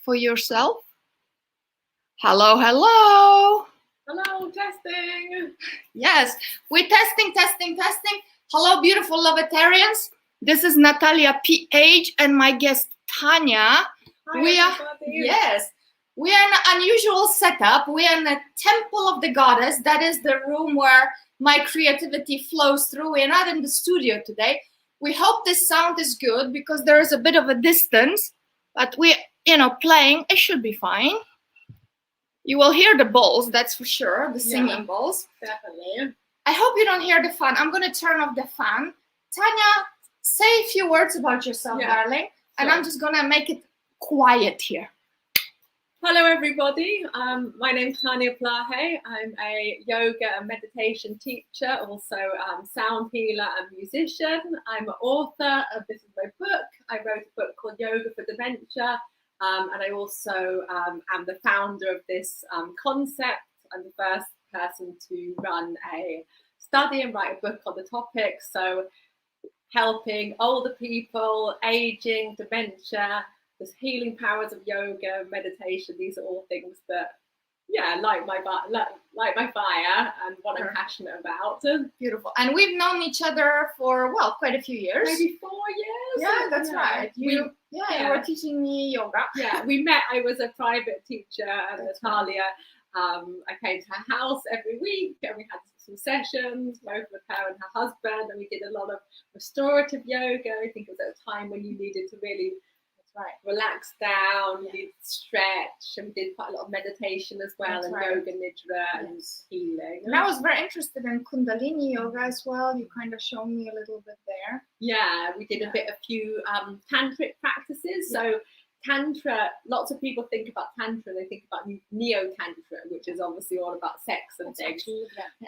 for yourself. Hello, hello. Hello, testing. Yes, we're testing. Hello, beautiful Lovetarians. This is Natalia PH and my guest Tania. We are in an unusual setup. We are in a temple of the goddess. That is the room where my creativity flows through. We're not in the studio today. We hope this sound is good because there is a bit of a distance, but we're, playing. It should be fine. You will hear the bowls, that's for sure, the singing bowls. Definitely. I hope you don't hear the fan. I'm going to turn off the fan. Tania, say a few words about yourself, darling, and I'm just going to make it quiet here. Hello, everybody. My name's Tania Plahay. I'm a yoga and meditation teacher, also sound healer and musician. I'm an author of This Is My Book. I wrote a book called Yoga for Dementia. And I also am the founder of this concept. I'm the first person to run a study and write a book on the topic. So helping older people, aging, dementia, the healing powers of yoga, meditation, these are all things that, light my fire and what I'm passionate about. Beautiful. And we've known each other for, quite a few years. Maybe 4 years. Yeah, that's right. You were teaching me yoga. Yeah, we met. I was a private teacher at Natalia. I came to her house every week and we had some sessions, both with her and her husband, and we did a lot of restorative yoga. I think it was at a time when you needed to really relax down, you need to stretch, and we did quite a lot of meditation as well, and yoga nidra and healing. And I was very interested in Kundalini yoga as well. You kind of showed me a little bit there. Yeah, we did a few tantric practices. So Tantra, lots of people think about Tantra, they think about Neo-Tantra, which is obviously all about sex and things.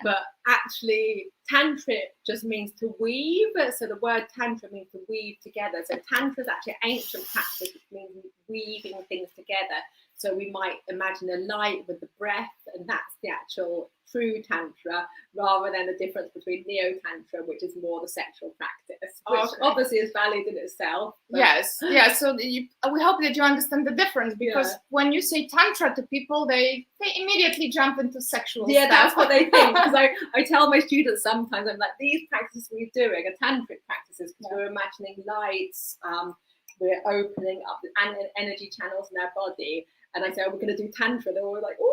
But actually, Tantric just means to weave. So the word Tantra means to weave together. So Tantra is actually ancient practice, which means weaving things together. So we might imagine a light with the breath, and that's the actual true Tantra, rather than the difference between Neo-Tantra, which is more the sexual practice, which obviously is valid in itself. Yes. So we hope that you understand the difference, because when you say Tantra to people, they immediately jump into sexual stuff. That's what they think. Because I tell my students sometimes, I'm like, these practices we're doing are tantric practices, because we're imagining lights, we're opening up the energy channels in our body. And I say, we're going to do Tantra. They're all like, oh,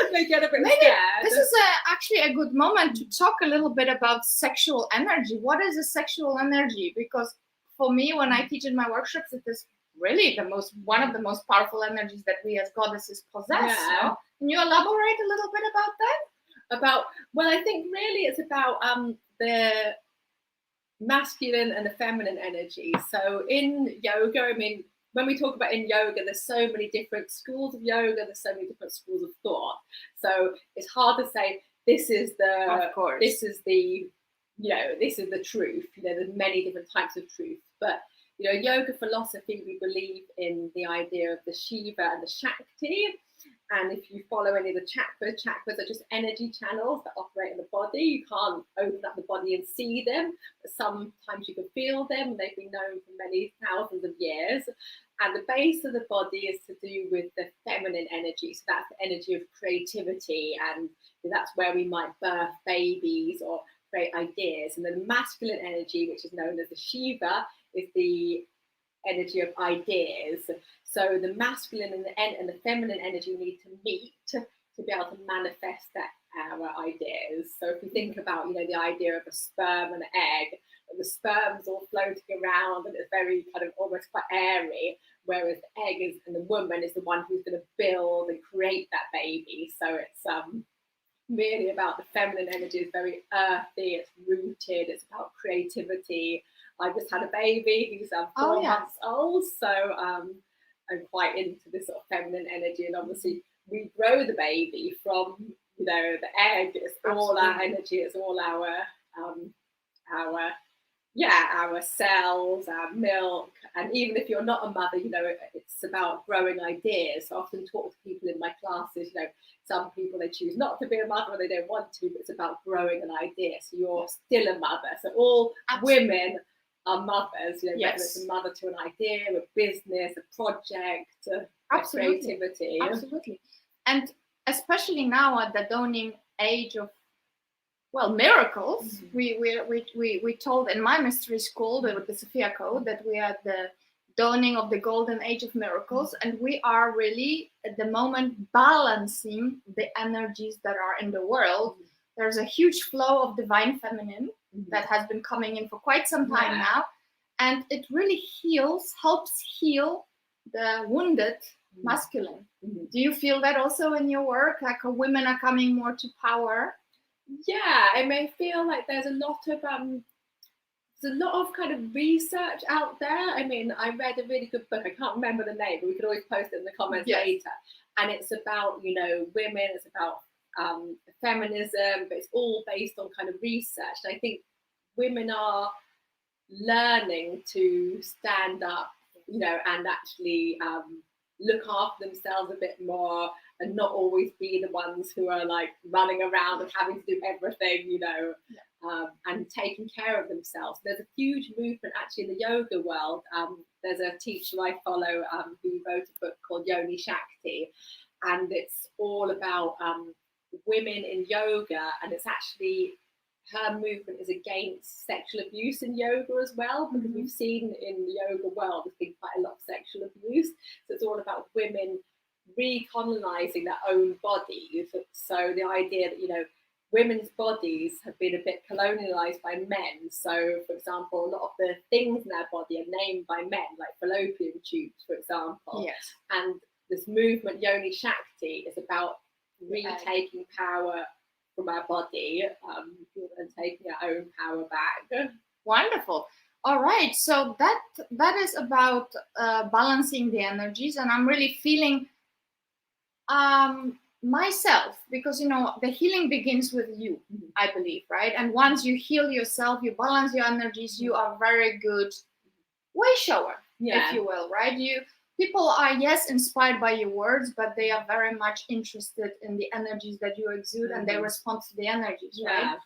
no. They get a bit scared. This is actually a good moment to talk a little bit about sexual energy. What is a sexual energy? Because for me, when I teach in my workshops, it is really one of the most powerful energies that we as goddesses possess. So can you elaborate a little bit about that? I think really it's about the masculine and the feminine energy. So in yoga, I mean, when we talk about in yoga, there's so many different schools of yoga, there's so many different schools of thought. So it's hard to say this is the truth. There's many different types of truth. But yoga philosophy, we believe in the idea of the Shiva and the Shakti. And if you follow any of the chakras are just energy channels that operate in the body. You can't open up the body and see them, but sometimes you can feel them. They've been known for many thousands of years. And the base of the body is to do with the feminine energy. So that's the energy of creativity. And that's where we might birth babies or create ideas. And the masculine energy, which is known as the Shiva, is the energy of ideas. So the masculine and the feminine energy need to meet to be able to manifest our ideas. So if you think about, the idea of a sperm and an egg, the sperm's all floating around and it's very kind of almost quite airy, whereas the egg and the woman is the one who's going to build and create that baby. So it's really about the feminine energy. It's very earthy, it's rooted, it's about creativity. I just had a baby who's 4 months old, so I'm quite into this sort of feminine energy, and obviously we grow the baby from the egg. It's all our energy, it's all our cells, our milk. And even if you're not a mother, it's about growing ideas. So I often talk to people in my classes, some people, they choose not to be a mother or they don't want to, but it's about growing an idea. So you're still a mother. So all women our mothers, you know, whether it's a mother to an idea, a business, a project, a creativity. Absolutely. And especially now at the dawning age of, well, miracles, we told in my mystery school, with the Sophia Code, that we are at the dawning of the golden age of miracles, and we are really at the moment balancing the energies that are in the world. There's a huge flow of divine feminine that has been coming in for quite some time now, and it really helps heal the wounded masculine. Do you feel that also in your work, like women are coming more to power? Yeah, I may feel like there's a lot of kind of research out there. I mean, I read a really good book. I can't remember the name, but we could always post it in the comments later. And it's about, you know, women. It's about feminism, but it's all based on kind of research. And I think women are learning to stand up, you know, and actually look after themselves a bit more, and not always be the ones who are like running around and having to do everything, you know, and taking care of themselves. There's a huge movement actually in the yoga world. There's a teacher I follow who wrote a book called Yoni Shakti, and it's all about women in yoga, and it's actually, her movement is against sexual abuse in yoga as well, because we've seen in the yoga world there's been quite a lot of sexual abuse. So it's all about women recolonizing their own bodies. So the idea that, you know, women's bodies have been a bit colonialized by men. So, for example, a lot of the things in their body are named by men, like fallopian tubes, for example. Yes. And this movement, Yoni Shakti, is about retaking power from our body and taking our own power back. Wonderful. All right, so that is about balancing the energies, and I'm really feeling myself, because, you know, the healing begins with you, I believe, right? And once you heal yourself, you balance your energies, you are very good way shower, if you will, right? People are, yes, inspired by your words, but they are very much interested in the energies that you exude, and they respond to the energies, right?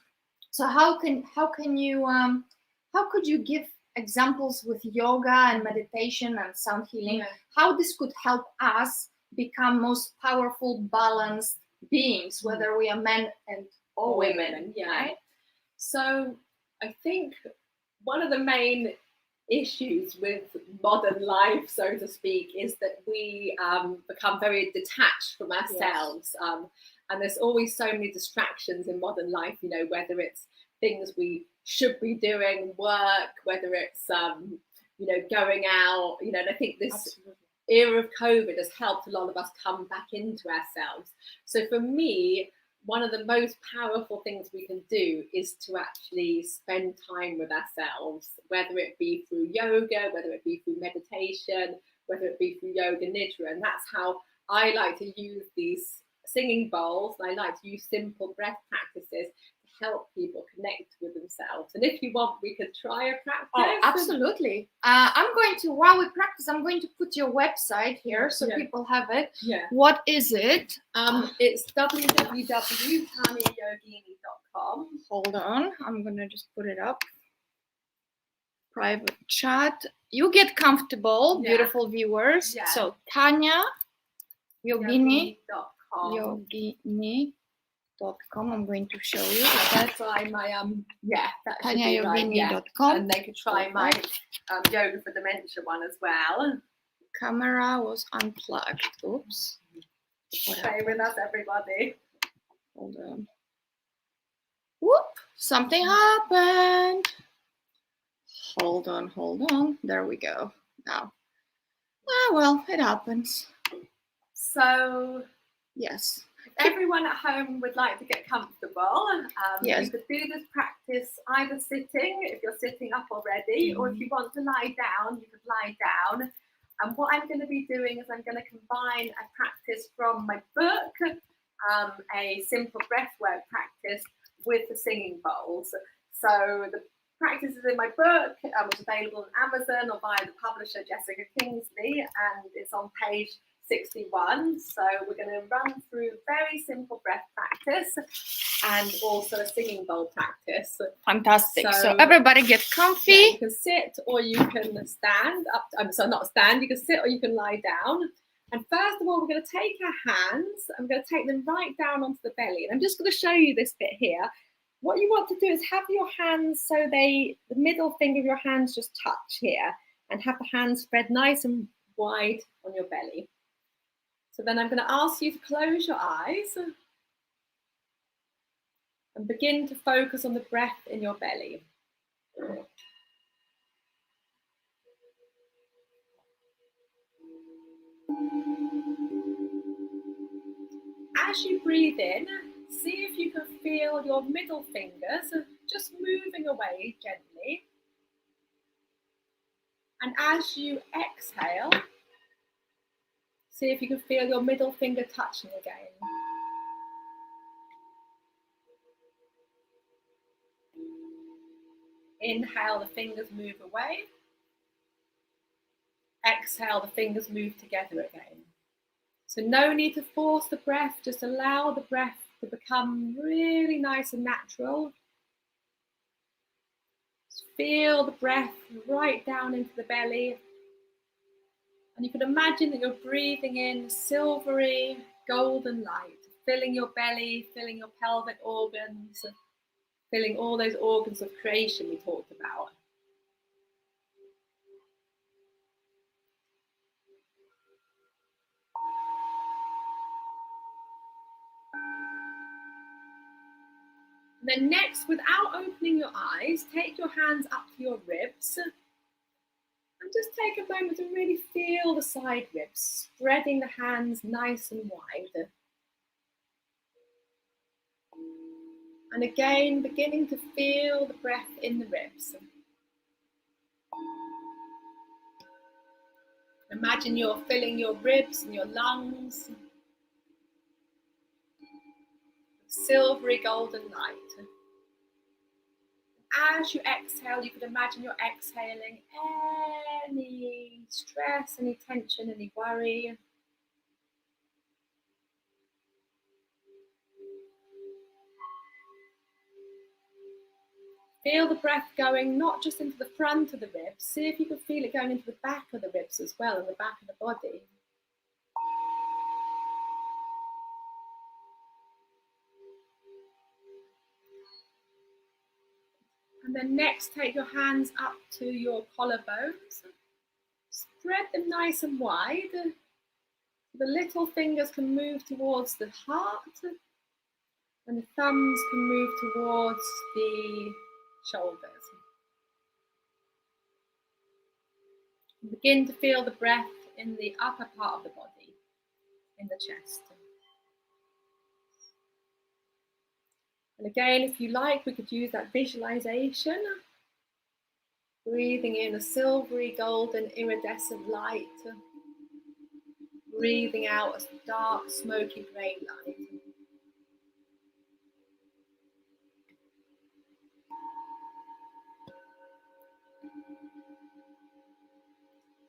So how could you give examples with yoga and meditation and sound healing, how this could help us become most powerful, balanced beings, whether we are men or women? Right? So I think one of the main issues with modern life, so to speak, is that we become very detached from ourselves. And there's always so many distractions in modern life, you know, whether it's things we should be doing, work, whether it's, you know, going out, you know, and I think this era of COVID has helped a lot of us come back into ourselves. So for me, one of the most powerful things we can do is to actually spend time with ourselves, whether it be through yoga, whether it be through meditation, whether it be through yoga nidra. And that's how I like to use these singing bowls. And I like to use simple breath practices to help people connect with themselves. And if you want, we could try a practice. Oh, absolutely. I'm going to, while we practice, I'm going to put your website here so people have it. What is it? It's www.taniayogini.com. Hold on, I'm gonna just put it up. Private chat. You get comfortable, beautiful viewers. So Tania Yogini.com. I'm going to show you. That's my TaniaYogini.com. And they could try my yoga for dementia one as well. Camera was unplugged. Oops. Stay with us, everybody. Hold on. Whoop! Something happened. Hold on. There we go. Now. Ah, well, it happens. So, yes. If everyone at home would like to get comfortable, you could do this practice either sitting, if you're sitting up already, or if you want to lie down, you could lie down. And what I'm going to be doing is I'm going to combine a practice from my book, a simple breathwork practice, with the singing bowls. So the practice is in my book, which is available on Amazon or via the publisher Jessica Kingsley, and it's on page 61. So we're going to run through very simple breath practice and also a singing bowl practice. Fantastic. So everybody get comfy. Yeah, you can sit or you can stand up. So not stand, you can sit or you can lie down. And first of all, we're going to take our hands and we're going to take them right down onto the belly. And I'm just going to show you this bit here. What you want to do is have your hands so the middle finger of your hands just touch here, and have the hands spread nice and wide on your belly. So then I'm going to ask you to close your eyes and begin to focus on the breath in your belly. As you breathe in, see if you can feel your middle fingers just moving away gently. And as you exhale, see if you can feel your middle finger touching again. Inhale, the fingers move away. Exhale, the fingers move together again. So no need to force the breath, just allow the breath to become really nice and natural. Just feel the breath right down into the belly. And you can imagine that you're breathing in silvery, golden light, filling your belly, filling your pelvic organs, filling all those organs of creation we talked about. And then next, without opening your eyes, take your hands up to your ribs and just take a moment to really feel the side ribs, spreading the hands nice and wide. And again, beginning to feel the breath in the ribs. Imagine you're filling your ribs and your lungs with silvery golden light. As you exhale, you could imagine you're exhaling any stress, any tension, any worry. Feel the breath going not just into the front of the ribs, see if you can feel it going into the back of the ribs as well, and the back of the body. And then next, take your hands up to your collarbones. Spread them nice and wide. The little fingers can move towards the heart, and the thumbs can move towards the shoulders. And begin to feel the breath in the upper part of the body, in the chest. And again, if you like, we could use that visualization. Breathing in a silvery, golden, iridescent light. Breathing out a dark, smoky grey light.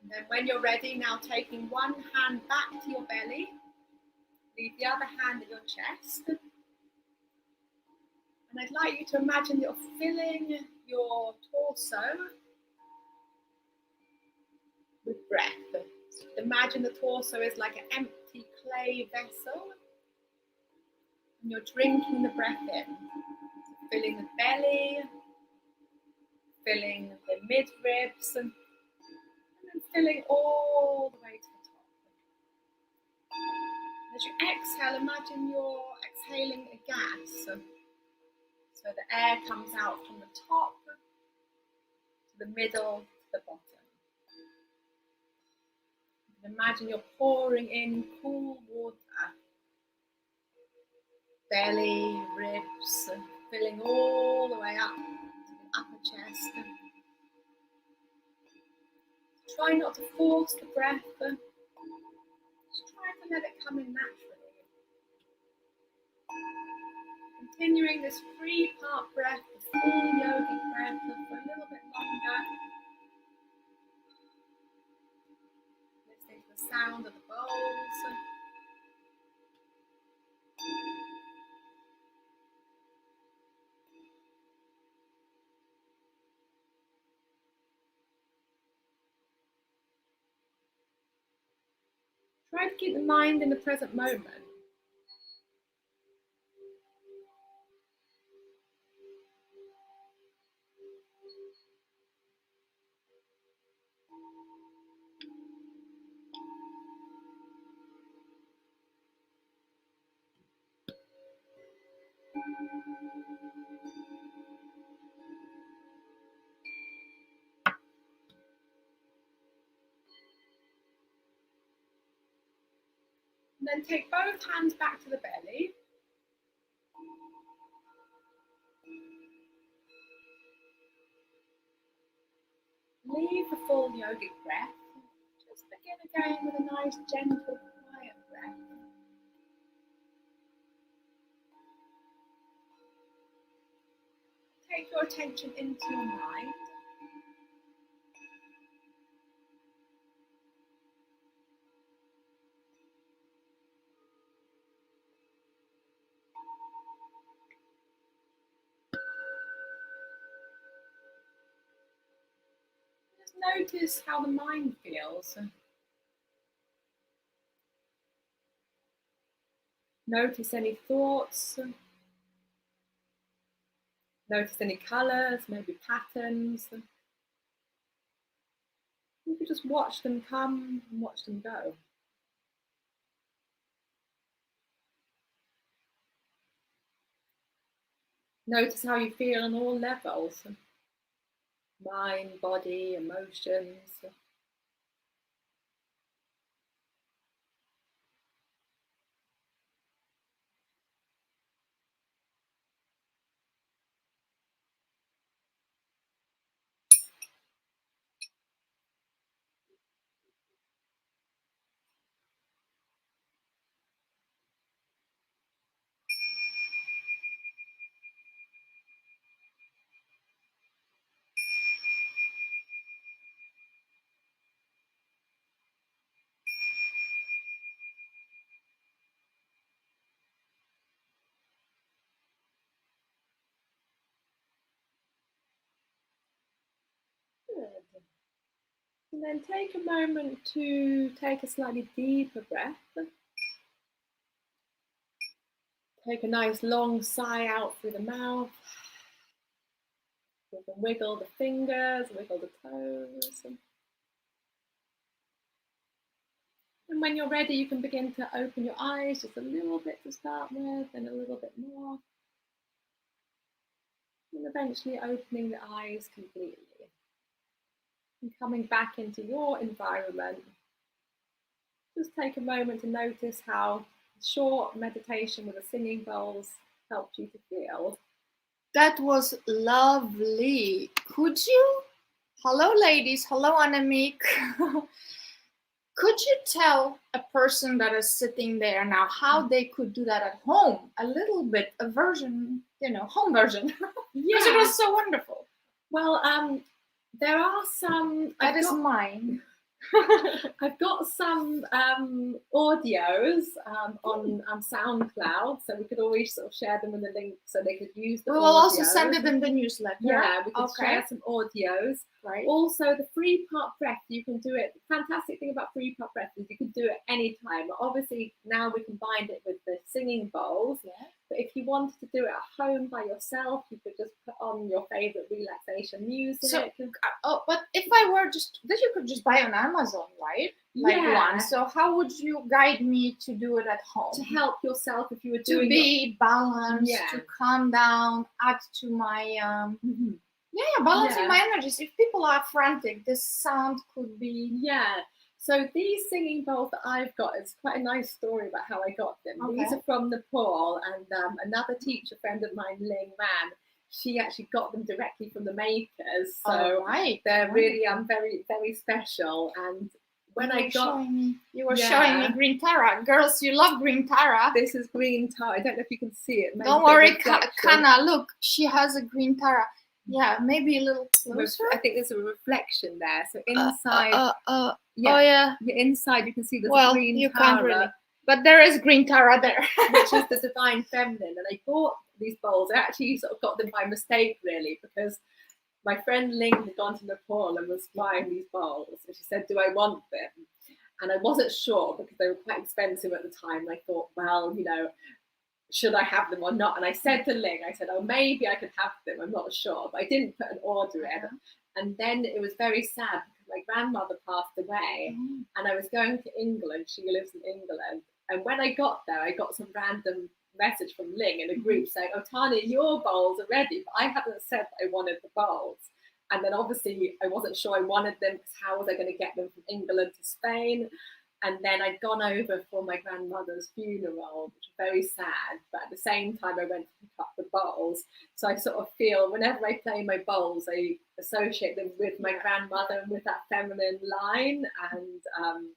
And then when you're ready, now taking one hand back to your belly, leave the other hand at your chest. And I'd like you to imagine you're filling your torso with breath. So imagine the torso is like an empty clay vessel, and you're drinking the breath in. So filling the belly, filling the mid-ribs, and then filling all the way to the top. As you exhale, imagine you're exhaling a gas. So the air comes out from the top to the middle to the bottom. You can imagine you're pouring in cool water. Belly, ribs, filling all the way up to the upper chest. Try not to force the breath. Just try to let it come in naturally. Continuing this 3-part breath, the full yogic breath for a little bit longer. Listening to the sound of the bowls. Try to keep the mind in the present moment. And then take both hands back to the belly. Leave the full yogic breath. Just begin again with a nice, gentle, quiet breath. Take your attention into your mind. Just notice how the mind feels. Notice any thoughts. Notice any colours, maybe patterns. You could just watch them come and watch them go. Notice how you feel on all levels. Mind, body, emotions. Good. And then take a moment to take a slightly deeper breath. Take a nice long sigh out through the mouth. You can wiggle the fingers, wiggle the toes. And when you're ready, you can begin to open your eyes just a little bit to start with, and a little bit more. And eventually opening the eyes completely. And coming back into your environment. Just take a moment to notice how short meditation with the singing bowls helped you to feel. That was lovely. Could you? Hello, ladies. Hello, Annemiek. Could you tell a person that is sitting there now how they could do that at home? A little bit, a version, home version. Because it was so wonderful. Well, there are some. That is mine. I've got some audios on SoundCloud, so we could always sort of share them in the link so they could use them. We will also send it in the newsletter. Yeah, we could share some audios. Right. Also, the 3-part breath, you can do it. The fantastic thing about 3-part breath is you can do it anytime. Obviously, now we combined it with the singing bowls. Yeah. But if you wanted to do it at home by yourself, you could just put on your favorite relaxation music. So, but if I were that you could just buy on Amazon, right? Like one. So how would you guide me to do it at home? To help yourself if you were doing to be balanced, to calm down, add to my balancing my energies. If people are frantic, this sound could be So these singing bowls that I've got, it's quite a nice story about how I got them. Okay. These are from Nepal, and another teacher friend of mine, Ling Man, she actually got them directly from the makers. So they're really very, very special. And when you were showing me green Tara. Girls, you love green Tara. This is green Tara. I don't know if you can see it. Don't worry, Kana, look, she has a green Tara. Yeah, maybe a little closer. I think there's a reflection there. So inside, Yeah. Oh yeah. Inside you can see the Well, green you Tara, can't really. But there is green Tara there. which is the divine feminine. And I bought these bowls. I actually sort of got them by mistake, really, because my friend Ling had gone to Nepal and was buying these bowls. And she said, do I want them? And I wasn't sure because they were quite expensive at the time. And I thought, well, you know, should I have them or not? And I said to Ling, I said, oh, maybe I could have them. I'm not sure. But I didn't put an order in. And then it was very sad because my grandmother passed away and I was going to England. She lives in England. And when I got there, I got some random message from Ling in a group saying, oh, Tania, your bowls are ready. But I hadn't said I wanted the bowls. And then obviously I wasn't sure I wanted them because how was I going to get them from England to Spain? And then I'd gone over for my grandmother's funeral, which was very sad. But at the same time, I went to pick up the bowls. So I sort of feel whenever I play my bowls, I associate them with my grandmother and with that feminine line. And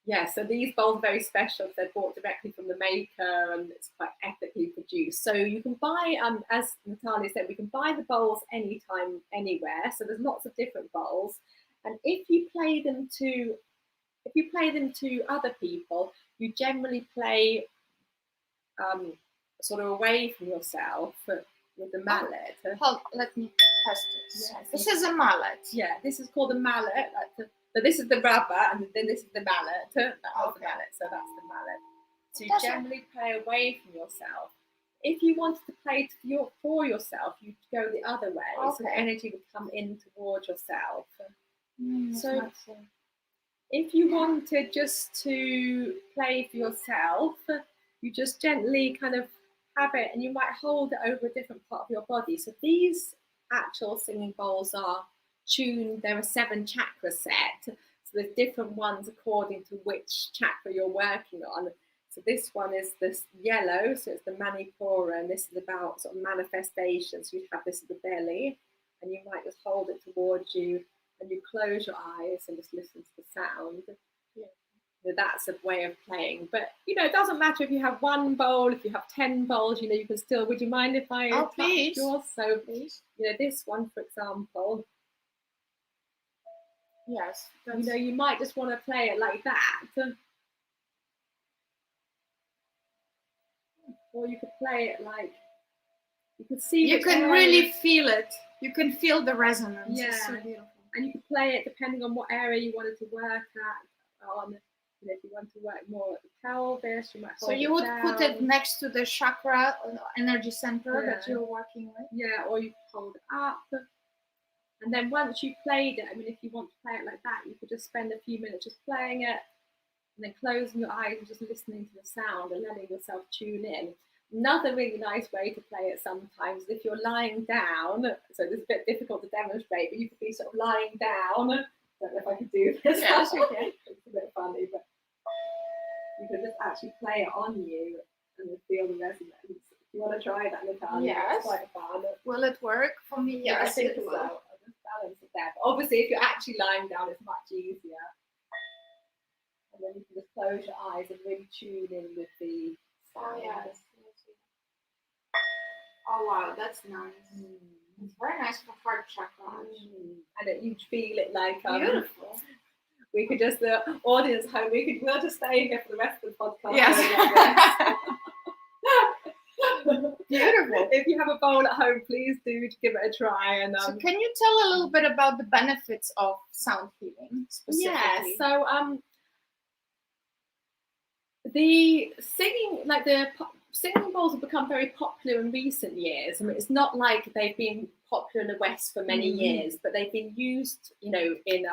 yeah, so these bowls are very special because they're bought directly from the maker and it's quite ethically produced. So you can buy, as Natalia said, we can buy the bowls anytime, anywhere. So there's lots of different bowls. And if you play them to other people, you generally play sort of away from yourself with the mallet. Hold, let me test this. Yes. This is a mallet. Yeah, this is called a mallet. So this is the rubber, and then this is the mallet. That was the mallet, so that's the mallet. So you generally play away from yourself. If you wanted to play for yourself, you'd go the other way. So the energy would come in towards yourself. So if you wanted just to play for yourself, you just gently kind of have it and you might hold it over a different part of your body. So these actual singing bowls are tuned, they're a 7 chakra set. So there's different ones according to which chakra you're working on. So this one is this yellow, so it's the Manipura, and this is about sort of manifestations. So you have this at the belly and you might just hold it towards you and you close your eyes and just listen to the sound. So that's a way of playing. But, you know, it doesn't matter if you have 1 bowl, if you have 10 bowls, you know, you can still, would you mind if I touch yours? So, please. You know, this one, for example. Yes. You know, you might just want to play it like that. Or you could play it like, you could see. You can really feel it. You can feel the resonance. Yeah. It's so beautiful. And you could play it depending on what area you wanted to work at. You know, if you want to work more at the pelvis, you might hold So you would put it next to the chakra energy center that you're working with. Yeah, or you could hold it up. And then once you played it, I mean, if you want to play it like that, you could just spend a few minutes just playing it and then closing your eyes and just listening to the sound and letting yourself tune in. Another really nice way to play it sometimes is if you're lying down, so it's a bit difficult to demonstrate, but you could be sort of lying down. I don't know if I could do this. Yes, okay. It's a bit funny, but you could just actually play it on you and feel the resonance. If you want to try that, Natalia, yes. It's quite fun. Will it work for me? Yeah, Yes, I think it so. will. I'll just balance it there. But obviously, if you're actually lying down, it's much easier. And then you can just close your eyes and really tune in with the sound. Oh, yes. Oh, wow, that's nice. It's very nice for heart chakra. And you'd feel it like beautiful. We could just, the audience home, we'll just stay here for the rest of the podcast. Yes. Beautiful. If you have a bowl at home, please do give it a try. And so can you tell a little bit about the benefits of sound healing specifically? Yeah, so the singing, like the singing bowls have become very popular in recent years. I mean, it's not like they've been popular in the West for many years, but they've been used, you know, in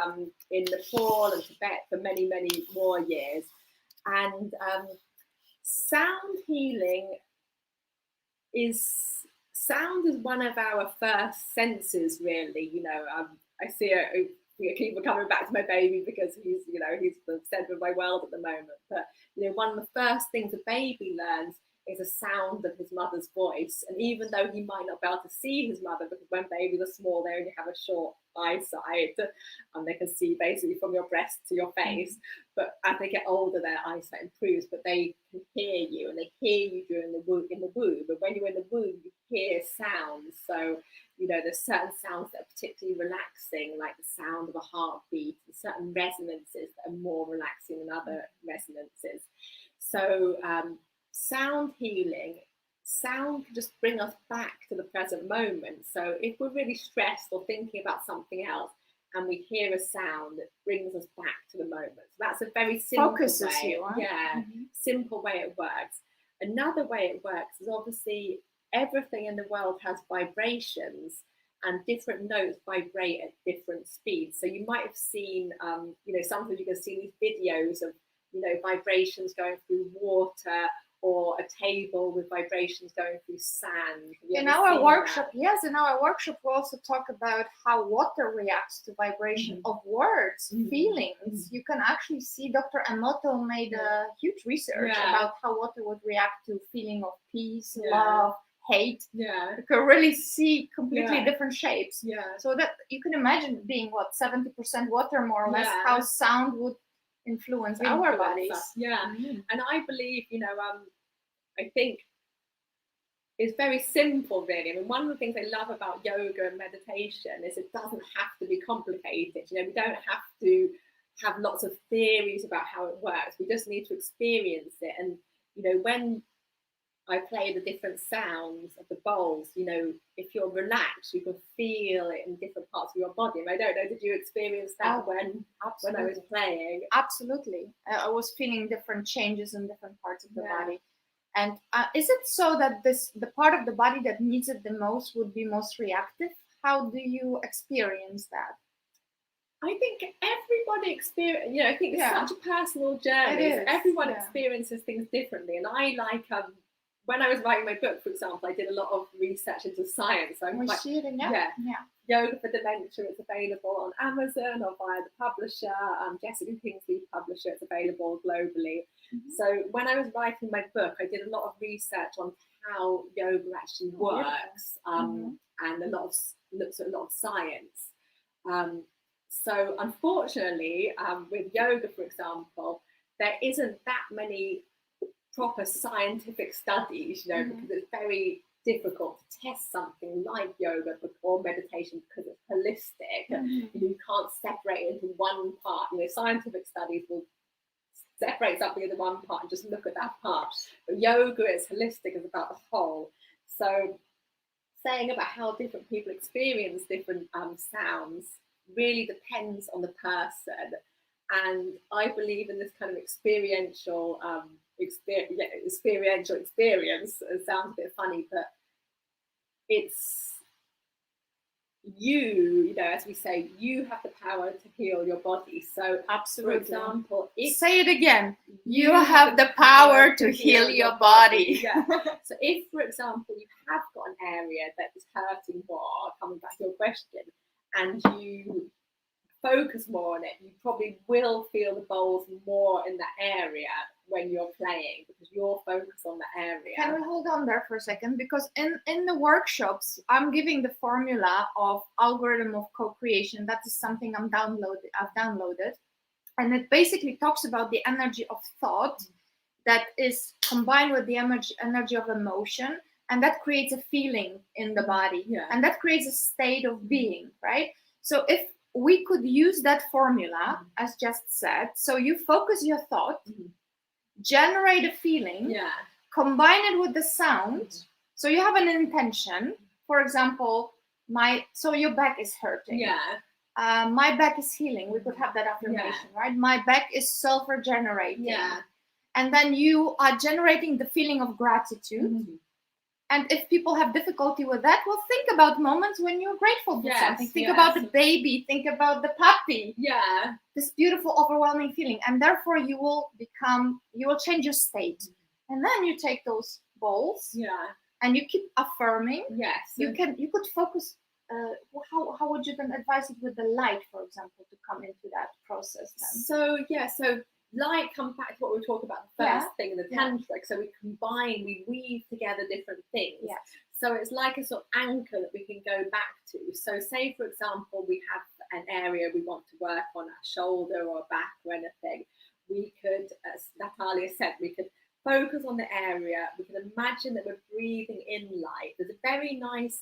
Nepal and Tibet for many, many more years. And sound healing sound is one of our first senses, really. You know, I see I keep coming back to my baby because he's the centre of my world at the moment. But you know, one of the first things a baby learns is a sound of his mother's voice. And even though he might not be able to see his mother, because when babies are small, they only have a short eyesight and they can see basically from your breast to your face. But as they get older, their eyesight improves, but they can hear you and they hear you in the womb. But when you're in the womb, you hear sounds. So you know, there's certain sounds that are particularly relaxing, like the sound of a heartbeat, and certain resonances that are more relaxing than other resonances. So sound healing, sound can just bring us back to the present moment. So if we're really stressed or thinking about something else, and we hear a sound that brings us back to the moment. So that's a very simple Focuses way. you, huh? Yeah, simple way it works. Another way it works is obviously everything in the world has vibrations, and different notes vibrate at different speeds. So you might have seen, you know, sometimes you can see these videos of, you know, vibrations going through water, or a table with vibrations going through sand. In our workshop, yes, in our workshop, we also talk about how water reacts to vibration of words, feelings. You can actually see Dr. Emoto made a huge research about how water would react to feeling of peace, love, hate. You can really see completely different shapes. So that you can imagine being 70% water, more or less, how sound would influence our bodies. And I believe, you know, I think it's very simple, really. I mean, one of the things I love about yoga and meditation is it doesn't have to be complicated. You know, we don't have to have lots of theories about how it works. We just need to experience it. And, you know, when I play the different sounds of the bowls, you know, if you're relaxed, you can feel it in different parts of your body. And I don't know, did you experience that when I was playing? Absolutely. I was feeling different changes in different parts of the body. And is it so that the part of the body that needs it the most would be most reactive? How do you experience that? I think everybody experience. You know, I think it's such a personal journey. Everyone experiences things differently, and I like when I was writing my book, for example, I did a lot of research into science. So I'm Yoga for Dementia is available on Amazon or via the publisher, Jessica Kingsley's publisher. It's available globally. So when I was writing my book, I did a lot of research on how yoga actually works, and looks at a lot of science. So unfortunately, with yoga, for example, there isn't that many proper scientific studies, you know, because it's very difficult to test something like yoga or meditation because it's holistic. You can't separate it into one part. You know, scientific studies will separate something into one part and just look at that part. But yoga is holistic, it's about the whole. So saying about how different people experience different sounds really depends on the person. And I believe in this kind of experiential experience. It sounds a bit funny, but it's you know, as we say, you have the power to heal your body. So absolutely, for example, say it again, you have the power to heal your body. So if, for example, you have got an area that is hurting more, coming back to your question, and you focus more on it, you probably will feel the bowls more in that area when you're playing, because you're focused on the area. Can we hold on there for a second? Because in the workshops, I'm giving the formula of algorithm of co-creation. That is something I've downloaded. And it basically talks about the energy of thought that is combined with the energy of emotion. And that creates a feeling in the body. And that creates a state of being, right? So if we could use that formula, as just said, so you focus your thought, generate a feeling, combine it with the sound. So you have an intention. For example, your back is hurting. My back is healing. We could have that affirmation, right? My back is self-regenerating. And then you are generating the feeling of gratitude. And if people have difficulty with that, well, think about moments when you're grateful for something. Think about the baby. Think about the puppy. This beautiful, overwhelming feeling. And therefore, you will change your state. And then you take those bowls. And you keep affirming. You could focus. How would you then advise it with the light, for example, to come into that process then? So light comes back to what we were talking about, the first thing in the tantric. So we weave together different things. So it's like a sort of anchor that we can go back to. So say, for example, we have an area we want to work on, a shoulder or a back or anything. We could, as Natalia said, we could focus on the area. We can imagine that we're breathing in light. There's a very nice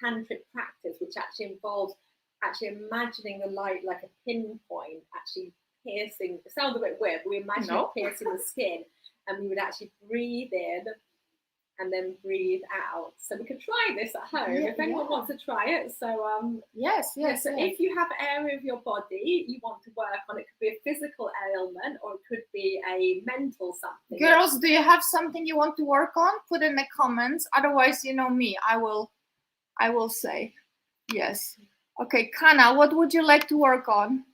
tantric practice, which actually involves actually imagining the light like a pinpoint, actually piercing. It sounds a bit weird, but we imagine it piercing the skin, and we would actually breathe in and then breathe out. So we could try this at home if anyone wants to try it. So yes. So if you have an area of your body you want to work on, it could be a physical ailment or it could be a mental something. Girls, do you have something you want to work on? Put in the comments. Otherwise, you know me, I will say yes. Okay, Kana, what would you like to work on?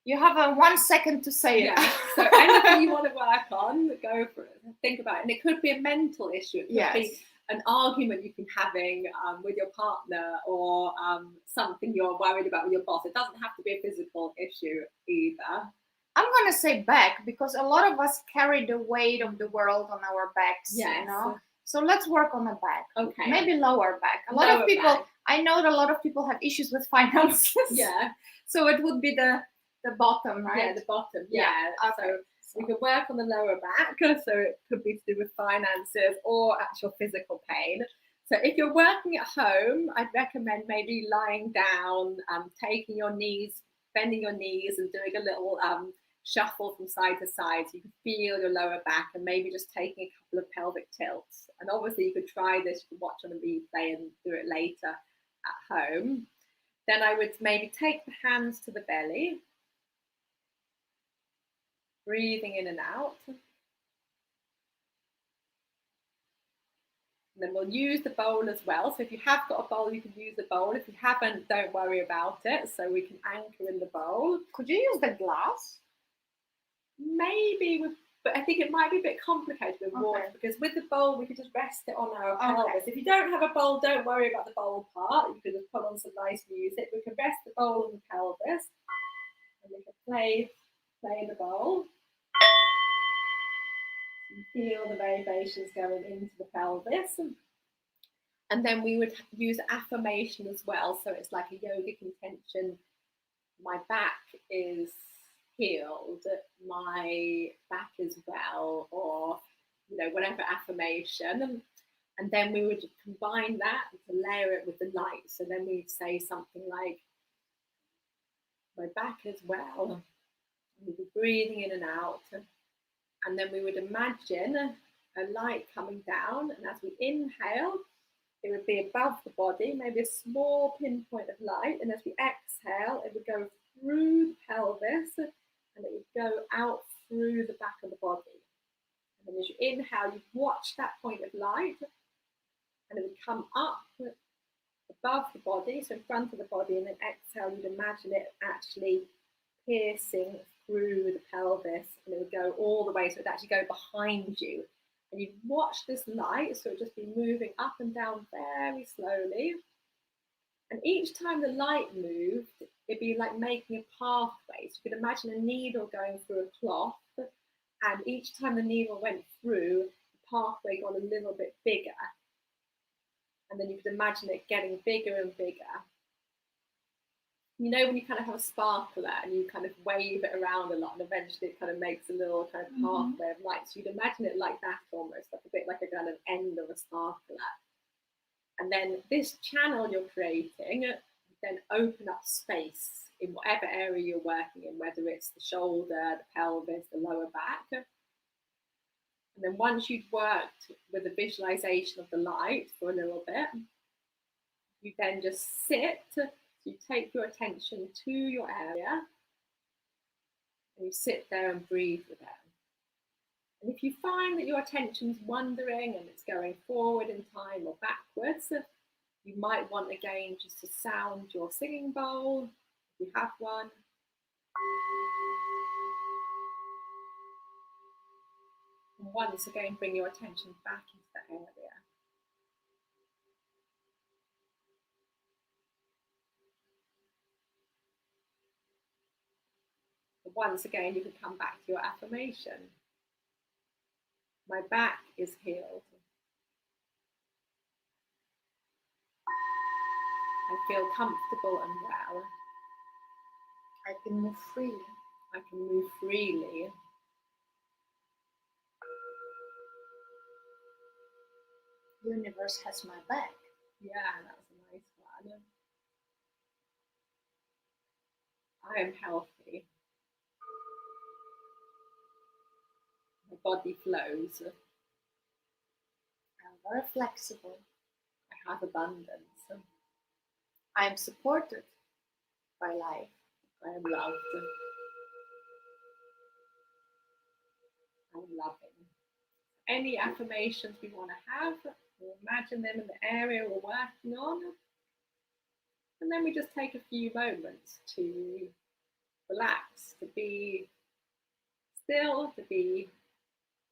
You have a 1 second to say it. So anything you want to work on, go for it. Think about it. And it could be a mental issue. It could be an argument you've been having with your partner, or something you're worried about with your boss. It doesn't have to be a physical issue either. I'm going to say back, because a lot of us carry the weight of the world on our backs, you know? So let's work on the back. Okay. Maybe lower back. A lot of people, I know that a lot of people have issues with finances. So it would be the bottom, right? Yeah, the bottom. Okay. So we can work on the lower back. So it could be to do with finances or actual physical pain. So if you're working at home, I'd recommend maybe lying down, taking your knees, bending your knees and doing a little shuffle from side to side, so you can feel your lower back, and maybe just taking a couple of pelvic tilts. And obviously you could try this, you could watch on a replay and do it later at home. Then I would maybe take the hands to the belly, breathing in and out. And then we'll use the bowl as well. So if you have got a bowl, you can use the bowl. If you haven't, don't worry about it. So we can anchor in the bowl. Could you use the glass? Maybe, but I think it might be a bit complicated with water, because with the bowl we could just rest it on our pelvis. If you don't have a bowl, don't worry about the bowl part. You can just put on some nice music. We can rest the bowl on the pelvis, and we can play in the bowl. You feel the vibrations going into the pelvis. And then we would use affirmation as well. So it's like a yogic intention. My back is healed, my back is well, or whatever affirmation. And then we would combine that to layer it with the light. So then we'd say something like, my back is well. We'd be breathing in and out. And then we would imagine a light coming down. And as we inhale, it would be above the body, maybe a small pinpoint of light. And as we exhale, it would go through the pelvis, and it would go out through the back of the body. And then as you inhale, you watch that point of light, and it would come up above the body, so in front of the body, and then exhale, you'd imagine it actually piercing through the pelvis, and it would go all the way, so it would actually go behind you. And you'd watch this light, so it would just be moving up and down very slowly. And each time the light moved, it'd be like making a pathway. So you could imagine a needle going through a cloth, and each time the needle went through, the pathway got a little bit bigger. And then you could imagine it getting bigger and bigger. You know, when you kind of have a sparkler and you kind of wave it around a lot, and eventually it kind of makes a little kind of pathway of light. So you'd imagine it like that almost, like a bit like a kind of end of a sparkler. And then this channel you're creating, then open up space in whatever area you're working in, whether it's the shoulder, the pelvis, the lower back. And then once you've worked with the visualization of the light for a little bit, you then just sit. So you take your attention to your area, and you sit there and breathe with it. And if you find that your attention's wandering and it's going forward in time or backwards, you might want again just to sound your singing bowl, if you have one. And once again, bring your attention back into that area. And once again, you can come back to your affirmation. My back is healed. I feel comfortable and well. I can move freely. I can move freely. The universe has my back. Yeah, that's a nice one. I am healthy. My body flows. I'm very flexible. I have abundance. I am supported by life. I am loved. I'm loving. Any affirmations we want to have, we'll imagine them in the area we're working on. And then we just take a few moments to relax, to be still, to be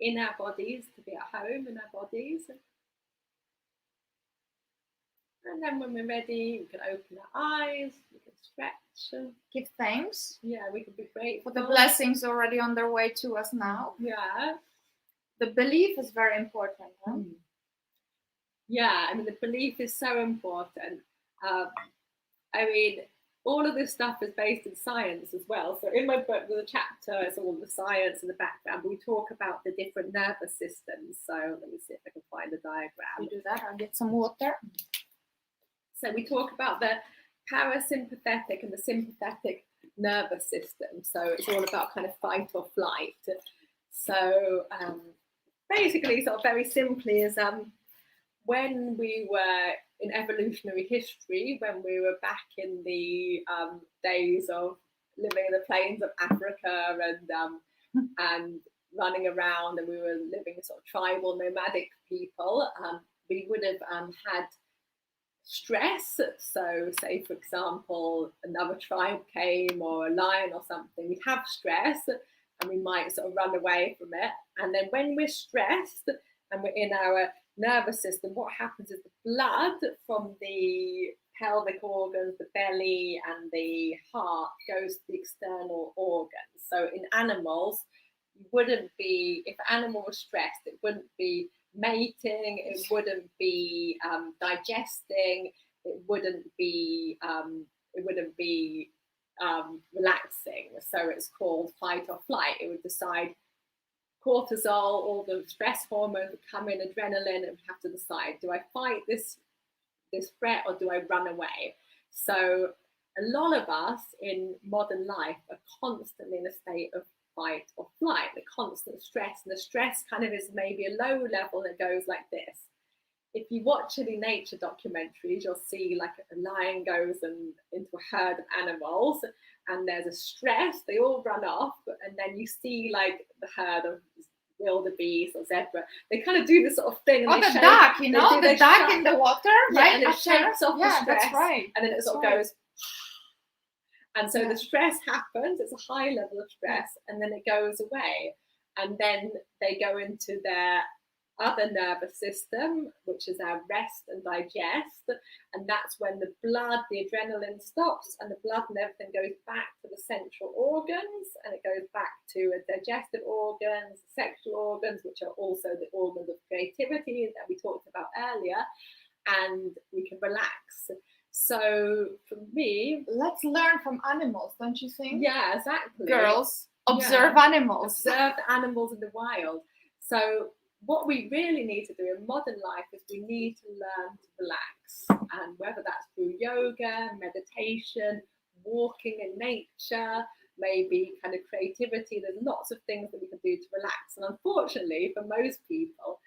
in our bodies, to be at home in our bodies. And then when we're ready, we can open our eyes, we can stretch. Give thanks. Yeah, we can be grateful. For the blessings already on their way to us now. Yeah. The belief is very important. Huh? Yeah, I mean, the belief is so important. I mean, all of this stuff is based in science as well. So in my book, there's a chapter, it's all the science in the background, but we talk about the different nervous systems. So let me see if I can find the diagram. You do that, I'll get some water. So we talk about the parasympathetic and the sympathetic nervous system. So it's all about kind of fight or flight. So basically, sort of very simply, is when we were in evolutionary history, when we were back in the days of living in the plains of Africa and running around, and we were living sort of tribal, nomadic people, we would have had stress. So say, for example, another tribe came or a lion or something, we'd have stress and we might sort of run away from it. And then when we're stressed and we're in our nervous system, what happens is the blood from the pelvic organs, the belly and the heart goes to the external organs. So in animals, you wouldn't be, if an animal was stressed, it wouldn't be mating, it wouldn't be digesting, it wouldn't be relaxing. So it's called fight or flight. It would decide cortisol, all the stress hormones would come in, adrenaline, and have to decide, do I fight this threat or do I run away? So a lot of us in modern life are constantly in a state of fight or flight, the constant stress, and the stress kind of is maybe a low level that goes like this. If you watch any nature documentaries, you'll see like a lion goes into a herd of animals and there's a stress, they all run off, and then you see like the herd of wildebeest or zebra, they kind of do this sort of thing. And the duck, you know, the duck in the water, right? And it shakes off the stress, that's right. And then it sort of goes. And so the stress happens, it's a high level of stress, and then it goes away. And then they go into their other nervous system, which is our rest and digest. And that's when the blood, the adrenaline stops, and the blood and everything goes back to the central organs, and it goes back to digestive organs, sexual organs, which are also the organs of creativity that we talked about earlier, and we can relax. So for me, let's learn from animals, don't you think? Yeah, exactly. Girls, observe animals. Observe the animals in the wild. So what we really need to do in modern life is we need to learn to relax. And whether that's through yoga, meditation, walking in nature, maybe kind of creativity, there's lots of things that we can do to relax. And unfortunately, for most people,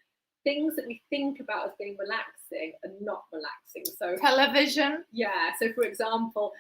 things that we think about as being relaxing are not relaxing. So television. Yeah. So for example,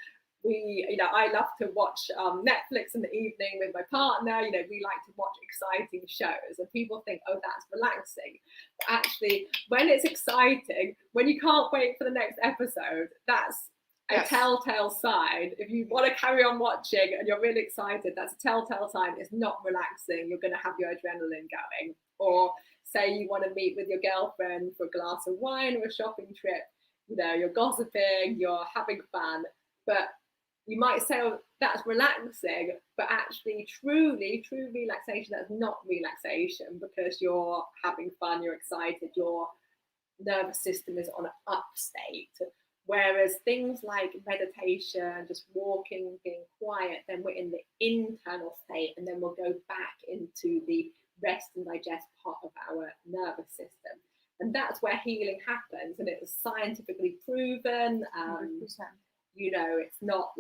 I love to watch Netflix in the evening with my partner. We like to watch exciting shows, and people think, oh, that's relaxing. But actually, when it's exciting, when you can't wait for the next episode, that's a telltale sign. If you want to carry on watching and you're really excited, that's a telltale sign it's not relaxing. You're going to have your adrenaline going. Or say you want to meet with your girlfriend for a glass of wine or a shopping trip. You're gossiping, you're having fun, but you might say, oh, that's relaxing, but actually true relaxation, that's not relaxation, because you're having fun, you're excited, your nervous system is on an up state. Whereas things like meditation, just walking, being quiet, then we're in the internal state, and then we'll go back into the rest and digest part of our nervous system. And that's where healing happens, and it's scientifically proven. 100%. You know, it's not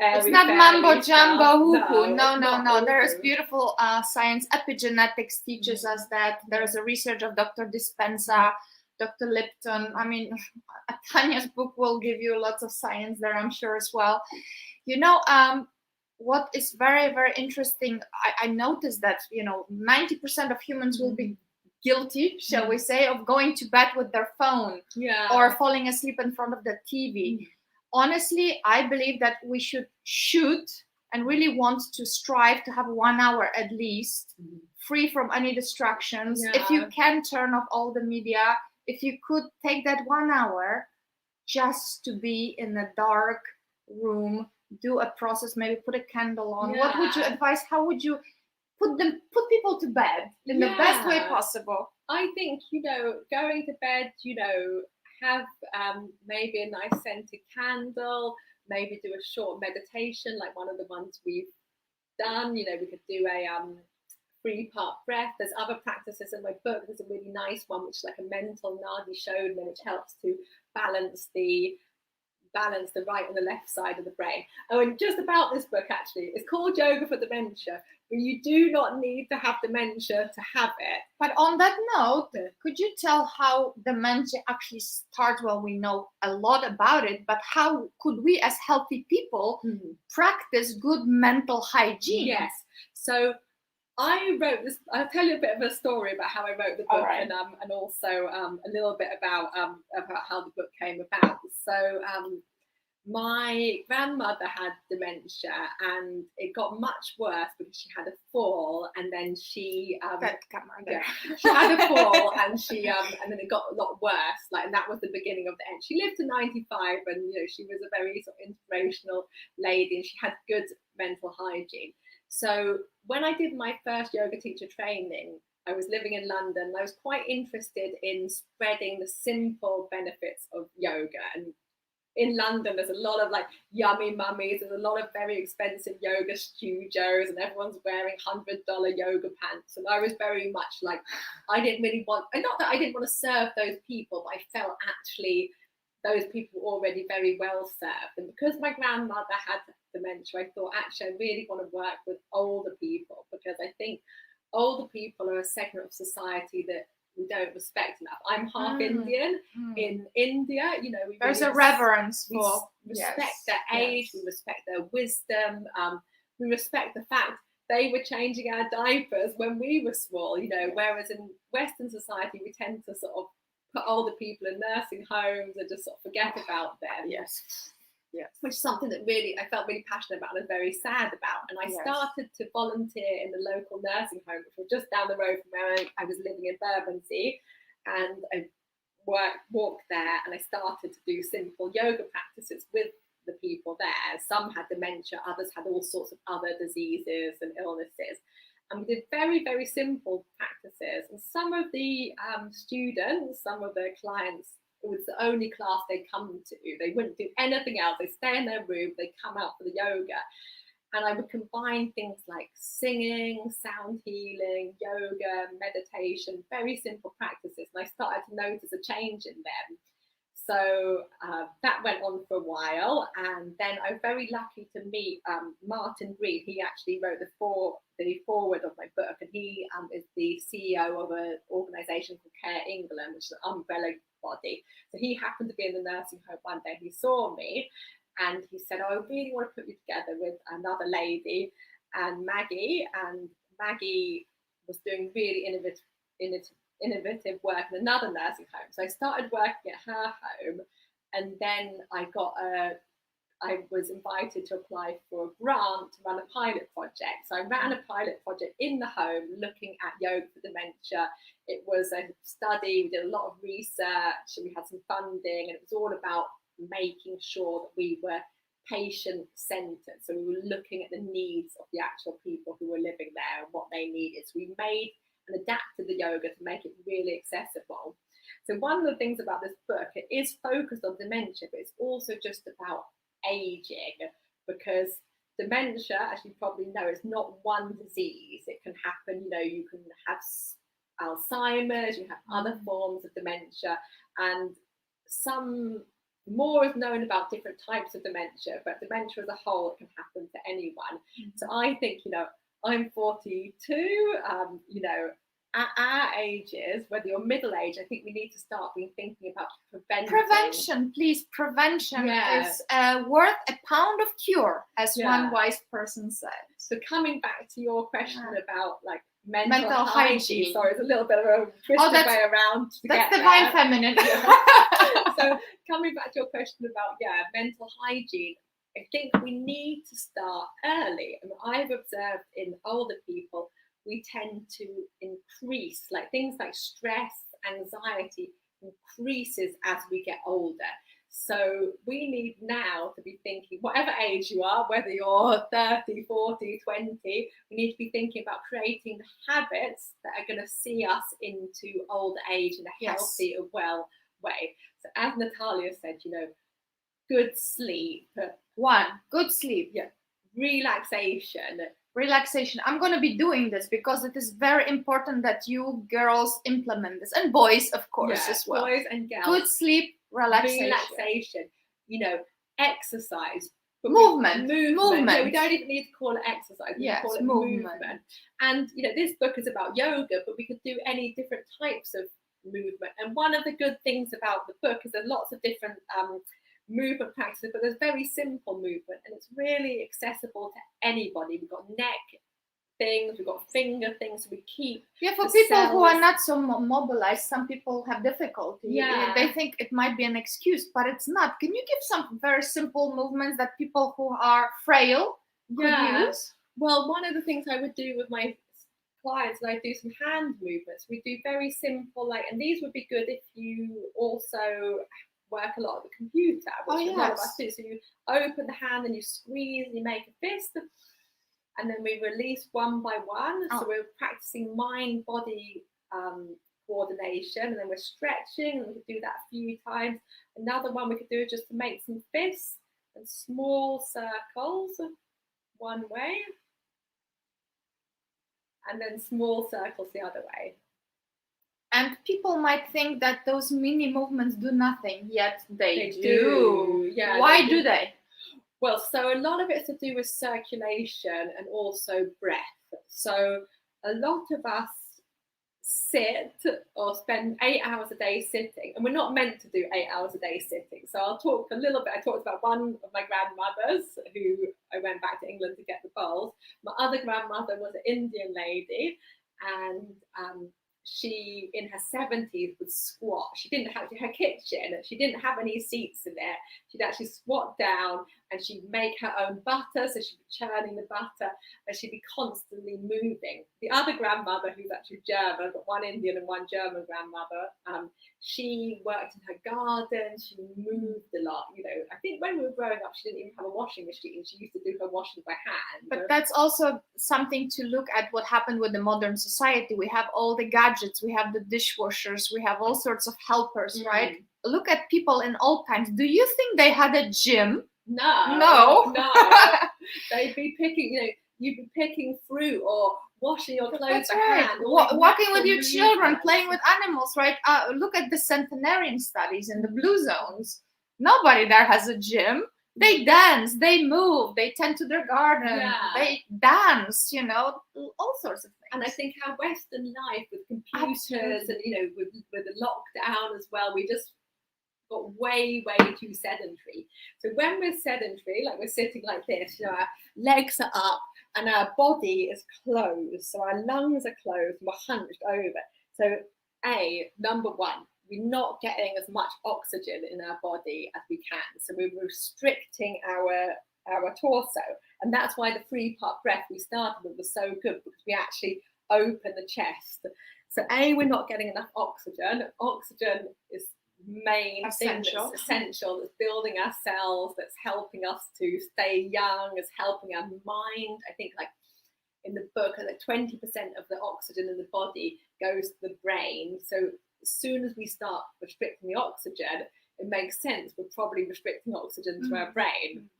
It's not mambo jumbo hoopoo. No. There is hoopoo. beautiful science. Epigenetics teaches us that. There is a research of Dr. Dispenza, Dr. Lipton. I mean, Tania's book will give you lots of science there, I'm sure, as well. You know, what is very, very interesting, I noticed that, 90% of humans will be guilty, shall we say, of going to bed with their phone or falling asleep in front of the TV. Honestly, I believe that we should and really want to strive to have 1 hour at least free from any distractions. If you can turn off all the media, if you could take that 1 hour just to be in a dark room, do a process, maybe put a candle on. What would you advise? How would you put people to bed in the best way possible? I think, going to bed, have maybe a nice scented candle, maybe do a short meditation like one of the ones we've done. We could do a 3-part breath. There's other practices in my book. There's a really nice one which is like a mental nadi shodhana, which helps to balance the right and the left side of the brain. Oh, and just about this book, actually, it's called Yoga for Dementia, but you do not need to have dementia to have it. But on that note, could you tell how dementia actually starts? Well, we know a lot about it, but how could we as healthy people practice good mental hygiene? Yes. So I wrote this. I'll tell you a bit of a story about how I wrote the book, and also a little bit about how the book came about. So my grandmother had dementia, and it got much worse because she had a fall, and then she she had a fall, and and then it got a lot worse. And that was the beginning of the end. She lived to 95, and she was a very sort of inspirational lady, and she had good mental hygiene. So when I did my first yoga teacher training, I was living in London, and I was quite interested in spreading the simple benefits of yoga. And in London, there's a lot of yummy mummies, there's a lot of very expensive yoga studios, and everyone's wearing $100 yoga pants. And I was very much I didn't really want, not that I didn't want to serve those people, but I felt actually those people were already very well served. And because my grandmother had dementia, I thought, actually, I really want to work with older people, because I think older people are a segment of society that we don't respect enough. I'm half Indian. In India, there's a reverence for respect their age, we respect their wisdom, we respect the fact they were changing our diapers when we were small, whereas in Western society we tend to sort of put older people in nursing homes and just sort of forget about them. Yes. Which is something that I felt really passionate about and very sad about. And I started to volunteer in the local nursing home, which was just down the road from where I was living in Bermondsey. And I walked there, and I started to do simple yoga practices with the people there. Some had dementia, others had all sorts of other diseases and illnesses. And we did very, very simple practices. And some of the students, some of the clients, it was the only class they'd come to. They wouldn't do anything else. They'd stay in their room, they'd come out for the yoga. And I would combine things like singing, sound healing, yoga, meditation, very simple practices. And I started to notice a change in them. So that went on for a while, and then I was very lucky to meet Martin Reed. He actually wrote the foreword of my book, and he is the CEO of an organisation called Care England, which is an umbrella body. So he happened to be in the nursing home one day. He saw me, and he said, "Oh, I really want to put you together with another lady, and Maggie." And Maggie was doing really innovative work in another nursing home. So I started working at her home, and then I was invited to apply for a grant to run a pilot project. So I ran a pilot project in the home looking at yoga for dementia. It was a study, we did a lot of research, and we had some funding, and it was all about making sure that we were patient-centered. So we were looking at the needs of the actual people who were living there and what they needed. So we made and adapted the yoga to make it really accessible. So one of the things about this book, it is focused on dementia, but it's also just about aging, because dementia, as you probably know, is not one disease. It can happen, you can have Alzheimer's, you have other forms of dementia, and some more is known about different types of dementia, but dementia as a whole can happen to anyone. So I think, I'm 42, at our ages, whether you're middle age, I think we need to start thinking about prevention. Please, prevention is worth a pound of cure, as one wise person said. So coming back to your question about like mental hygiene. Sorry, it's a little bit of a twisted way around. That's divine feminine. So coming back to your question about mental hygiene, I think we need to start early. And I've observed in older people, we tend to increase, like things like stress, anxiety increases as we get older. So we need now to be thinking, whatever age you are, whether you're 30, 40, 20, we need to be thinking about creating the habits that are going to see us into old age in a healthy and well way. So as Natalia said, good sleep. Good sleep. Yeah. Relaxation. I'm going to be doing this because it is very important that you girls implement this, and boys, of course, as well. Boys and girls. Good sleep, relaxation. Exercise. Movement. No, we don't even need to call it exercise. We yes, call it movement. And this book is about yoga, but we could do any different types of movement. And one of the good things about the book is there's lots of different movement practices, but there's very simple movement, and it's really accessible to anybody. We've got neck things, we've got finger things, we keep for people who are not so mobilized. Some people have difficulty. They think it might be an excuse, but it's not. Can you give some very simple movements that people who are frail could use? Well, one of the things I would do with my clients, and I do some hand movements. We do very simple, and these would be good if you also work a lot at the computer, which a lot of us do. So you open the hand and you squeeze and you make a fist, and then we release one by one. So we're practicing mind-body coordination, and then we're stretching, and we could do that a few times. Another one we could do is just to make some fists and small circles one way, and then small circles the other way. And people might think that those mini movements do nothing, yet they do. Yeah. Why do they? Well, so a lot of it's to do with circulation and also breath. So a lot of us sit or spend 8 hours a day sitting, and we're not meant to do 8 hours a day sitting. So I'll talk a little bit. I talked about one of my grandmothers who I went back to England to get the bowls. My other grandmother was an Indian lady, and she in her 70s would squat. She didn't have her kitchen, she didn't have any seats in there. She'd actually squat down and she'd make her own butter, so she'd be churning the butter, and she'd be constantly moving. The other grandmother, who's actually German, I've got one Indian and one German grandmother, she worked in her garden, she moved a lot. I think when we were growing up, she didn't even have a washing machine. She used to do her washing by hand. But that's also something to look at what happened with the modern society. We have all the gadgets, we have the dishwashers, we have all sorts of helpers, right? Look at people in old times. Do you think they had a gym? No. They'd be picking, you'd be picking fruit or washing your clothes by hand. Walking with your children, playing with animals, right? Look at the centenarian studies in the blue zones. Nobody there has a gym. They dance, they move, they tend to their garden, they dance, all sorts of things. And I think our Western life with computers and, with the lockdown as well, we just got way too sedentary. So when we're sedentary, like we're sitting like this, our legs are up and our body is closed. So our lungs are closed and we're hunched over. So number one, we're not getting as much oxygen in our body as we can. So we're restricting our torso. And that's why the 3-part breath we started with was so good, because we actually open the chest. So we're not getting enough oxygen. Oxygen is main essential. Thing that's essential, that's building our cells, that's helping us to stay young, is helping our mind. I think in the book, 20% of the oxygen in the body goes to the brain. So as soon as we start restricting the oxygen, it makes sense we're probably restricting oxygen to our brain.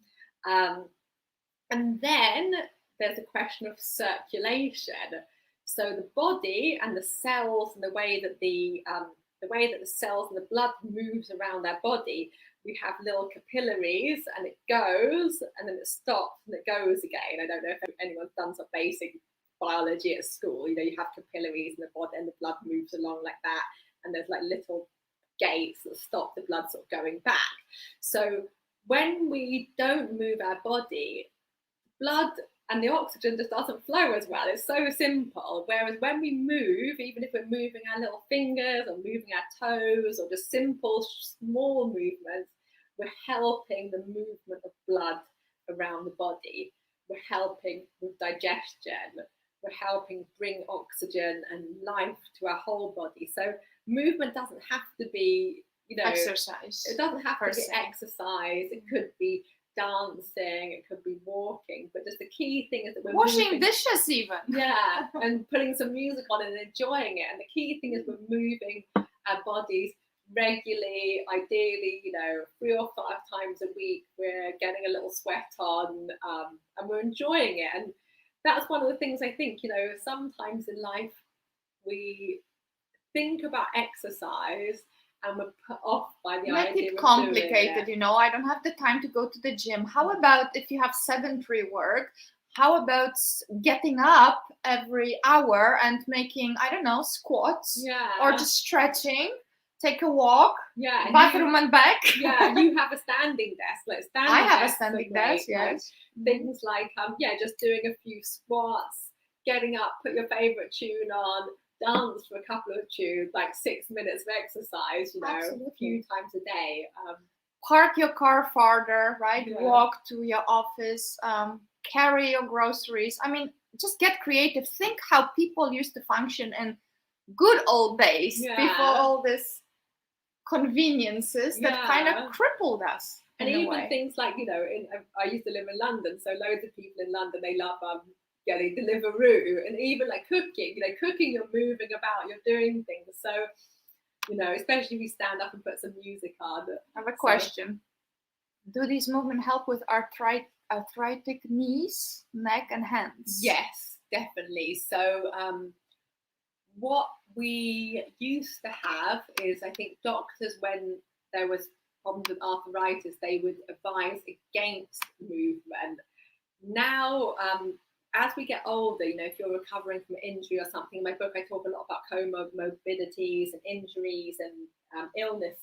And then there's a question of circulation. So the body and the cells and the way that the cells and the blood moves around our body, we have little capillaries, and it goes and then it stops and it goes again. I don't know if anyone's done some basic biology at school. You know, you have capillaries in the body and the blood moves along like that, and there's like little gates that stop the blood sort of going back. So when we don't move our body, blood and the oxygen just doesn't flow as well. It's so simple. Whereas when we move, even if we're moving our little fingers or moving our toes or just simple, small movements, we're helping the movement of blood around the body. We're helping with digestion. We're helping bring oxygen and life to our whole body. So movement doesn't have to be, you know, exercise. It doesn't have to be exercise. It could be dancing, it could be walking, but just the key thing is that we're washing moving. dishes even. Yeah, and putting some music on and enjoying it. And the key thing is we're moving our bodies regularly, ideally, you know, 3 or 5 times a week. We're getting a little sweat on, and we're enjoying it. And that's one of the things I think, you know, sometimes in life we think about exercise and we're put off by the idea of Make it complicated, you know. I don't have the time to go to the gym. How about if you have sedentary work? How about getting up every hour and making, I don't know, squats? Yeah. Or just stretching, take a walk, yeah, bathroom and back. Yeah, you have a standing desk. Like standing I have a standing desk, yes. Things like just doing a few squats, getting up, put your favorite tune on, dance for a couple of tunes, like 6 minutes of exercise, you know, Absolutely. a few times a day. Park your car farther, right? Yeah. Walk to your office, carry your groceries. I mean, just get creative. Think how people used to function in good old days before all this conveniences that kind of crippled us. And even things like, you know, I used to live in London, so loads of people in London, they love getting Deliveroo, and even like cooking, you know, you're moving about, you're doing things. So, you know, especially if you stand up and put some music on. I have a question. Do these movements help with arthritic knees, neck, and hands? Yes, definitely. So what we used to have is, I think doctors, when there was problems with arthritis, they would advise against movement. Now, as we get older, you know, if you're recovering from an injury or something, in my book I talk a lot about comorbidities and injuries and illness.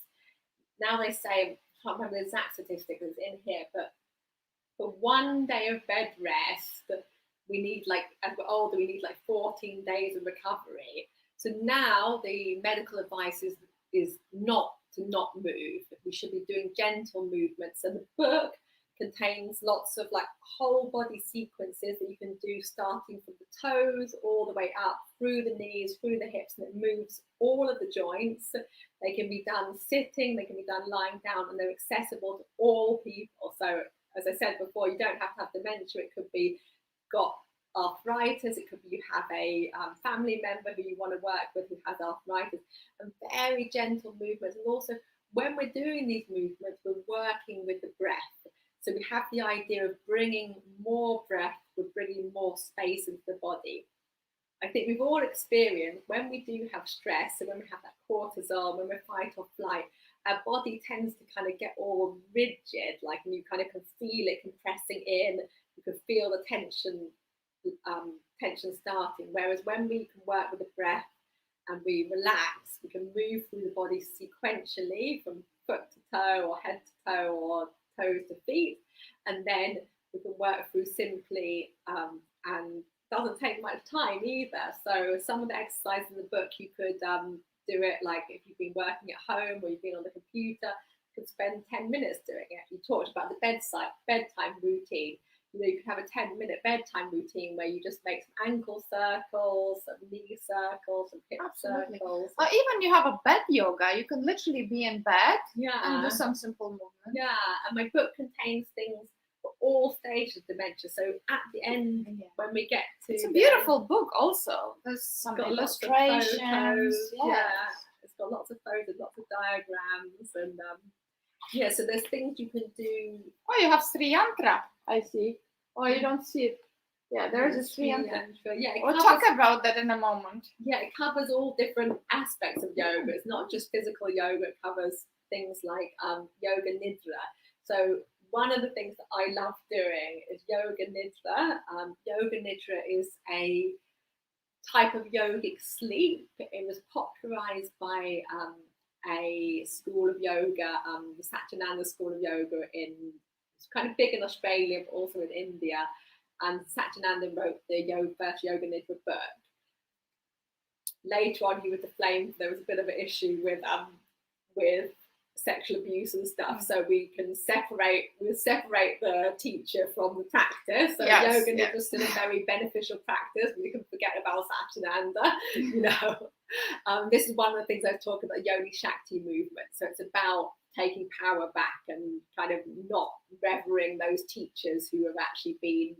Now they say, I can't remember the exact statistic that's in here, but for 1 day of bed rest, we need, like, as we're older, we need like 14 days of recovery. So now the medical advice is not to not move. We should be doing gentle movements. And the book contains lots of like whole body sequences that you can do, starting from the toes all the way up through the knees, through the hips, and it moves all of the joints. They can be done sitting, they can be done lying down, and they're accessible to all people. So as I said before, you don't have to have dementia. It could be got arthritis, it could be you have a family member who you want to work with who has arthritis, and very gentle movements. And also when we're doing these movements, we're working with the breath. So we have the idea of bringing more breath, we're bringing more space into the body. I think we've all experienced when we do have stress, and when we have that cortisol, when we're fight or flight, our body tends to kind of get all rigid, like, and you kind of can feel it compressing in, you can feel the tension starting. Whereas when we can work with the breath and we relax, we can move through the body sequentially from foot to toe or head to toe or toes to feet, and then we can work through simply and doesn't take much time either. So some of the exercises in the book, you could do it like if you've been working at home or you've been on the computer, you could spend 10 minutes doing it. You talked about the bedtime routine. You know, you can have a 10-minute bedtime routine where you just make some ankle circles, some knee circles, some hip circles. Or even you have a bed yoga. You can literally be in bed and do some simple movement. Yeah, and my book contains things for all stages of dementia. So at the end, when we get to... It's a beautiful book also. There's some illustrations. Yeah, it's got lots of photos, lots of diagrams, and so there's things you can do. Oh, you have Sri Yantra, I see. Oh, you don't see it. Yeah, there's a Sri Sri Yantra. Yantra. Yeah, We'll talk about that in a moment. Yeah, it covers all different aspects of yoga. It's not just physical yoga. It covers things like yoga nidra. So one of the things that I love doing is yoga nidra. Yoga nidra is a type of yogic sleep. It was popularized by a school of yoga, the Satyananda School of Yoga it's kind of big in Australia, but also in India. And Satyananda wrote the first Yoga Nidra book. Later on, he was aflamed. There was a bit of an issue with sexual abuse and stuff. So we separate the teacher from the practice. So yoga nidra is still a very beneficial practice. We can forget about Satyananda. This is one of the things I talk about, Yoni Shakti movement. So it's about taking power back and kind of not revering those teachers who have actually been.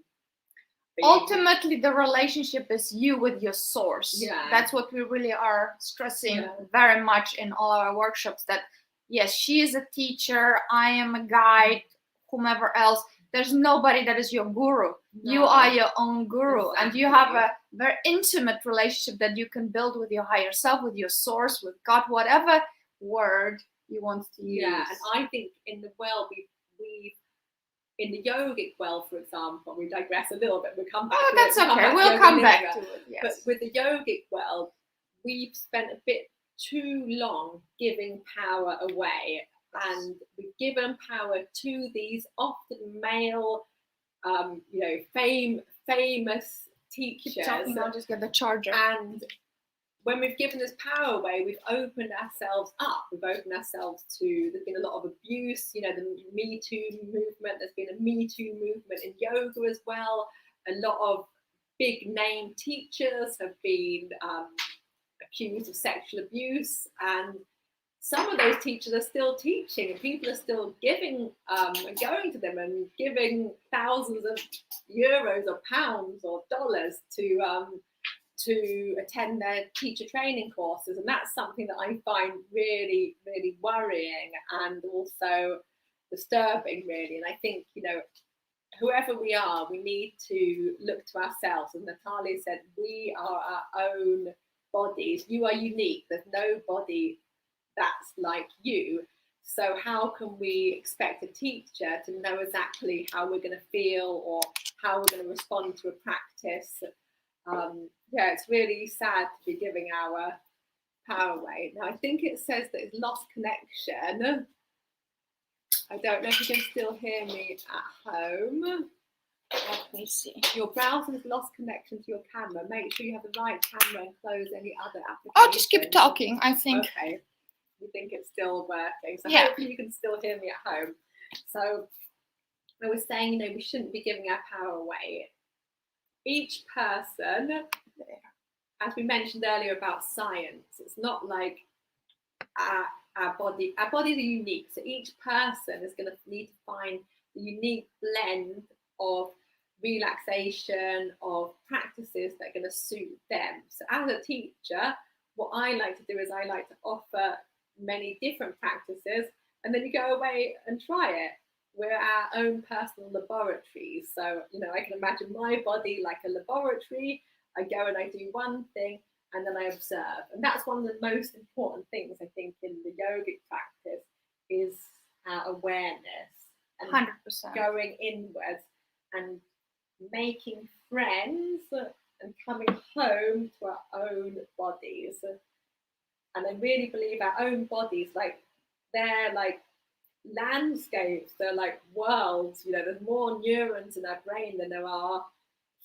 Ultimately, the relationship is you with your source. That's what we really are stressing very much in all our workshops, that yes, she is a teacher, I am a guide, whomever else. There's nobody that is your guru. No. You are your own guru. Exactly. And you have a very intimate relationship that you can build with your higher self, with your source, with God, whatever word you want to use. Yeah, and I think in the world, we in the yogic world, for example, we digress a little bit. We'll come back. Oh, that's okay. We'll come back to it. Yes. But with the yogic world, we've spent a bit too long giving power away, and we've given power to these often male, famous teachers. Keep talking, I'll just get the charger. And when we've given this power away, we've opened ourselves up. We've opened ourselves to, there's been a lot of abuse, the Me Too movement. There's been a Me Too movement in yoga as well. A lot of big name teachers have been accused of sexual abuse. And some of those teachers are still teaching, and people are still giving and going to them and giving thousands of euros or pounds or dollars to attend their teacher training courses. And that's something that I find really, really worrying and also disturbing, really. And I think, whoever we are, we need to look to ourselves. And Natalia said, we are our own bodies. You are unique. There's nobody that's like you. So how can we expect a teacher to know exactly how we're going to feel or how we're going to respond to a practice? It's really sad to be giving our power away. Now, I think it says that it's lost connection. I don't know if you can still hear me at home. Let me see. Your browser has lost connection to your camera. Make sure you have the right camera and close any other applications. I'll just keep talking, I think. Okay. You think it's still working. So hopefully you can still hear me at home. So I was saying, we shouldn't be giving our power away. Each person, as we mentioned earlier about science, it's not like our bodies are unique. So each person is going to need to find the unique blend of relaxation, of practices that are going to suit them. So as a teacher, what I like to do is I like to offer many different practices, and then you go away and try it. We're our own personal laboratories. So, I can imagine my body like a laboratory. I go and I do one thing and then I observe. And that's one of the most important things, I think, in the yogic practice is our awareness. And 100%. Going inwards and making friends and coming home to our own bodies. And I really believe our own bodies, they're like landscapes, they're like worlds. There's more neurons in our brain than there are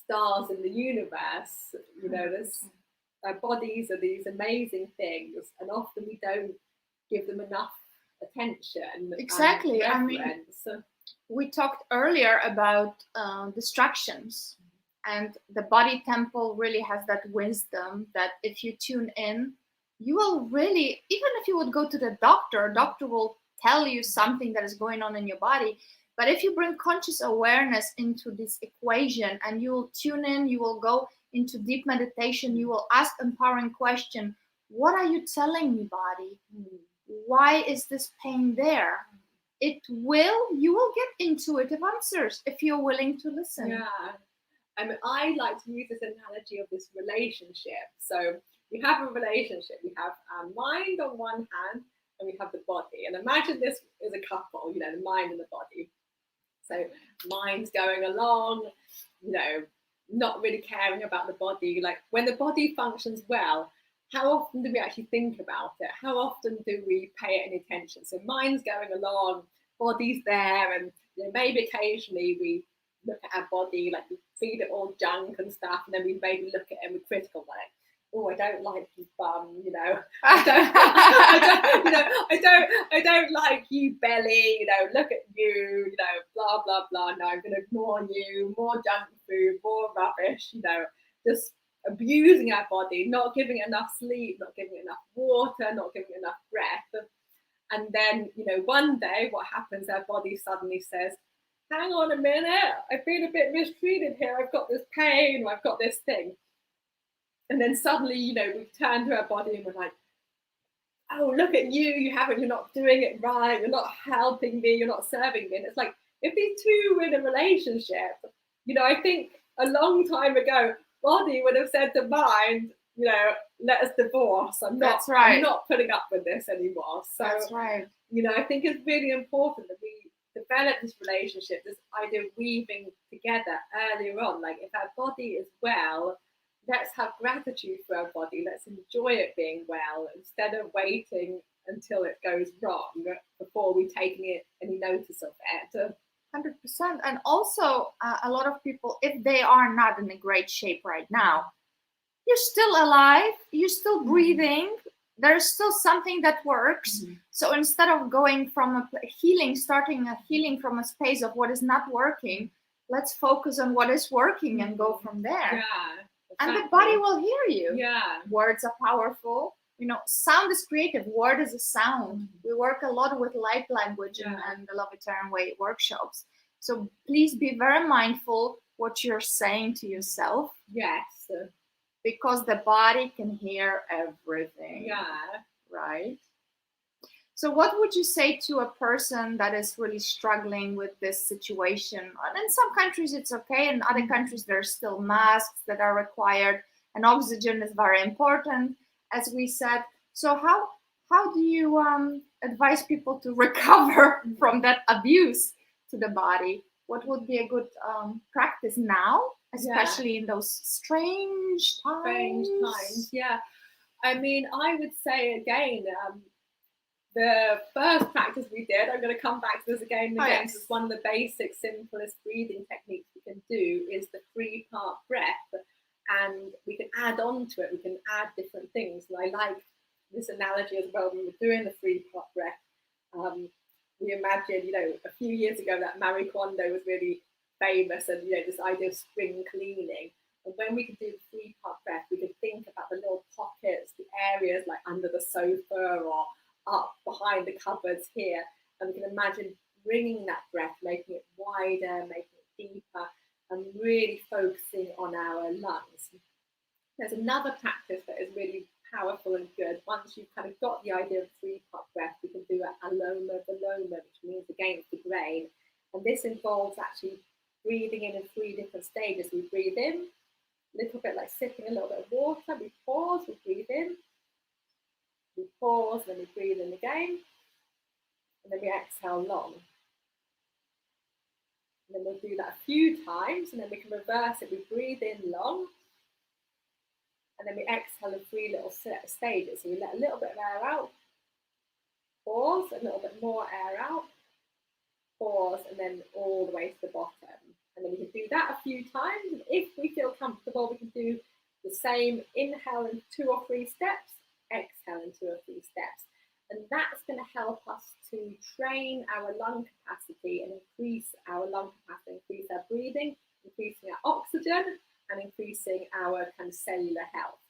stars in the universe. Our bodies are these amazing things, and often we don't give them enough attention. Exactly. We talked earlier about distractions, and the body temple really has that wisdom that if you tune in, you will really, even if you would go to the doctor will tell you something that is going on in your body. But if you bring conscious awareness into this equation and you will tune in, you will go into deep meditation, you will ask empowering question, what are you telling me, body? Why is this pain there? You will get intuitive answers if you're willing to listen. Yeah. I like to use this analogy of this relationship. So we have a relationship. We have our mind on one hand, and we have the body. And imagine this is a couple, the mind and the body. So mind's going along, not really caring about the body. Like when the body functions well, how often do we actually think about it? How often do we pay it any attention? So mind's going along, body's there, and maybe occasionally we look at our body, like we feed it all junk and stuff, and then we maybe look at it and we're critical about it. Oh, I don't like you, bum. I don't like you, belly. Look at you. Blah blah blah. No, I'm going to ignore you. More junk food, more rubbish. Just abusing our body, not giving it enough sleep, not giving it enough water, not giving it enough breath. And then, one day, what happens? Our body suddenly says, "Hang on a minute. I feel a bit mistreated here. I've got this pain. Or I've got this thing." And then suddenly, we turn to our body and we're like, "Oh, look at you. You're not doing it right. You're not helping me. You're not serving me." And it's like, if these two were in a relationship, I think a long time ago, body would have said to mind, let us divorce. I'm not putting up with this anymore. So that's right. I think it's really important that we develop this relationship, this idea of weaving together earlier on. Like if our body is well, let's have gratitude for our body. Let's enjoy it being well instead of waiting until it goes wrong before we take any notice of it. 100%. And also, a lot of people, if they are not in a great shape right now, you're still alive, you're still breathing, there's still something that works. So instead of going from starting a healing from a space of what is not working, let's focus on what is working and go from there. Yeah. Exactly. And the body will hear you. Yeah. Words are powerful. Sound is creative. Word is a sound. We work a lot with light language and the Lovetarian way workshops. So please be very mindful what you're saying to yourself. Yes. Because the body can hear everything. Yeah. Right? So what would you say to a person that is really struggling with this situation? And in some countries it's okay. In other countries there's still masks that are required, and oxygen is very important, as we said. So how do you advise people to recover from that abuse to the body? What would be a good practice now, especially in those strange times? Yeah. I mean, I would say again, the first practice we did, I'm going to come back to this again and again, because one of the basic, simplest breathing techniques we can do is the 3-part breath. And we can add on to it, we can add different things. And I like this analogy as well. When we're doing the 3-part breath, we imagine, a few years ago that Marie Kondo was really famous, and this idea of spring cleaning. And when we could do the 3-part breath, we could think about the little pockets, the areas like under the sofa or up behind the cupboards here, and we can imagine bringing that breath, making it wider, making it deeper, and really focusing on our lungs. There's another practice that is really powerful and good. Once you've kind of got the idea of 3-part breath, we can do an aloma viloma, which means against the grain. And this involves actually breathing in 3 different stages. We breathe in, a little bit like sipping a little bit of water. We pause, we breathe in. We pause, then we breathe in again. And then we exhale long. And then we'll do that a few times, and then we can reverse it. We breathe in long, and then we exhale in 3 little stages. So we let a little bit of air out, pause, a little bit more air out, pause, and then all the way to the bottom. And then we can do that a few times. And if we feel comfortable, we can do the same inhale in 2 or 3 steps, exhale in 2 or 3 steps. And that's going to help us to train our lung capacity and increase our lung capacity, increase our breathing, increasing our oxygen, and increasing our kind of cellular health.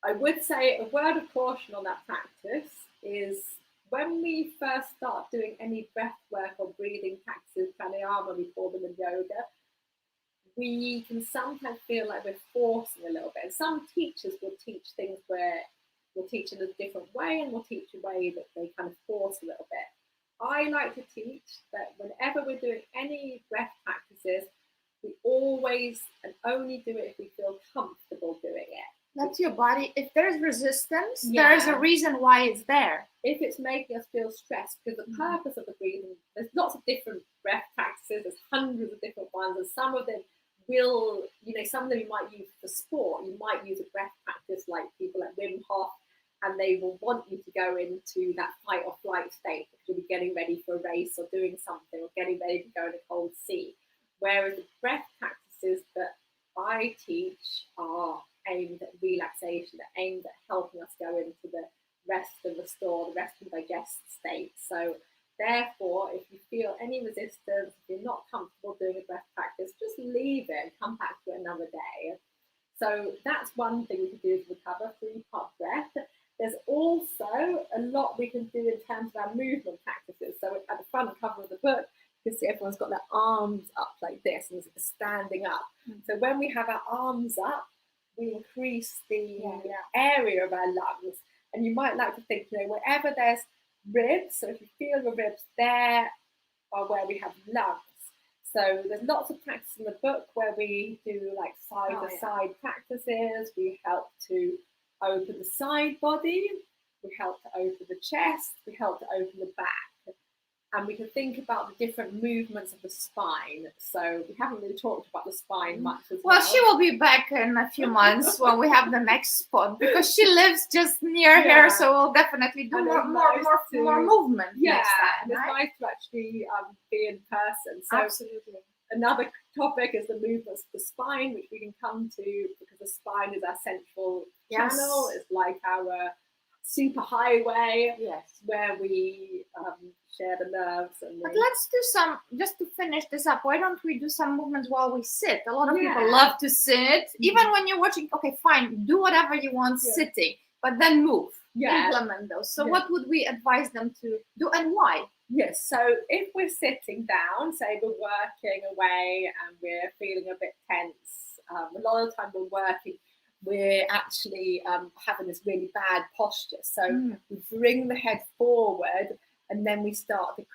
I would say a word of caution on that practice is when we first start doing any breath work or breathing practices, pranayama, we call them in yoga, we can sometimes feel like we're forcing a little bit. And some teachers will teach things where we'll teach in a different way, and we'll teach a way that they kind of force a little bit. I like to teach that whenever we're doing any breath practices, We always and only do it if we feel comfortable doing it. Let your body, if there's resistance, there's a reason why it's there. If it's making us feel stressed, because the purpose of the breathing, there's lots of different breath practices, there's hundreds of different ones, and some of them will, some of them you might use for sport. You might use a breath practice like people like Wim Hof, and they will want you to go into that fight or flight state because you'll be getting ready for a race or doing something or getting ready to go in a cold sea. Whereas the breath practices that I teach are aimed at relaxation, they're aimed at helping us go into the rest and restore, the rest and digest state. So therefore, if you feel any resistance, if you're not comfortable doing a breath practice, just leave it and come back to it another day. So that's one thing we can do to recover, 3-part breath. There's also a lot we can do in terms of our movement practices. So at the front cover of the book, you can see everyone's got their arms up like this and standing up. So when we have our arms up, we increase the area of our lungs. And you might like to think, wherever there's ribs, so if you feel your ribs, there are where we have lungs. So there's lots of practice in the book where we do like side-to-side practices. We help to open the side body. We help to open the chest. We help to open the back. And we can think about the different movements of the spine. So we haven't really talked about the spine much as well. Well, she will be back in a few months when we have the next spot, because she lives just near here, so we'll definitely do more movement. Yeah, next time, and it's nice to actually be in person. So absolutely. Another topic is the movements of the spine, which we can come to because the spine is our central channel. It's like our super highway, where we share the nerves. But let's do some, just to finish this up, why don't we do some movements while we sit? A lot of people love to sit. Even when you're watching, okay, fine, do whatever you want sitting, but then move, implement those. So what would we advise them to do and why? Yes, so if we're sitting down, say we're working away and we're feeling a bit tense, a lot of the time we're actually having this really bad posture. So we bring the head forward and then we start to,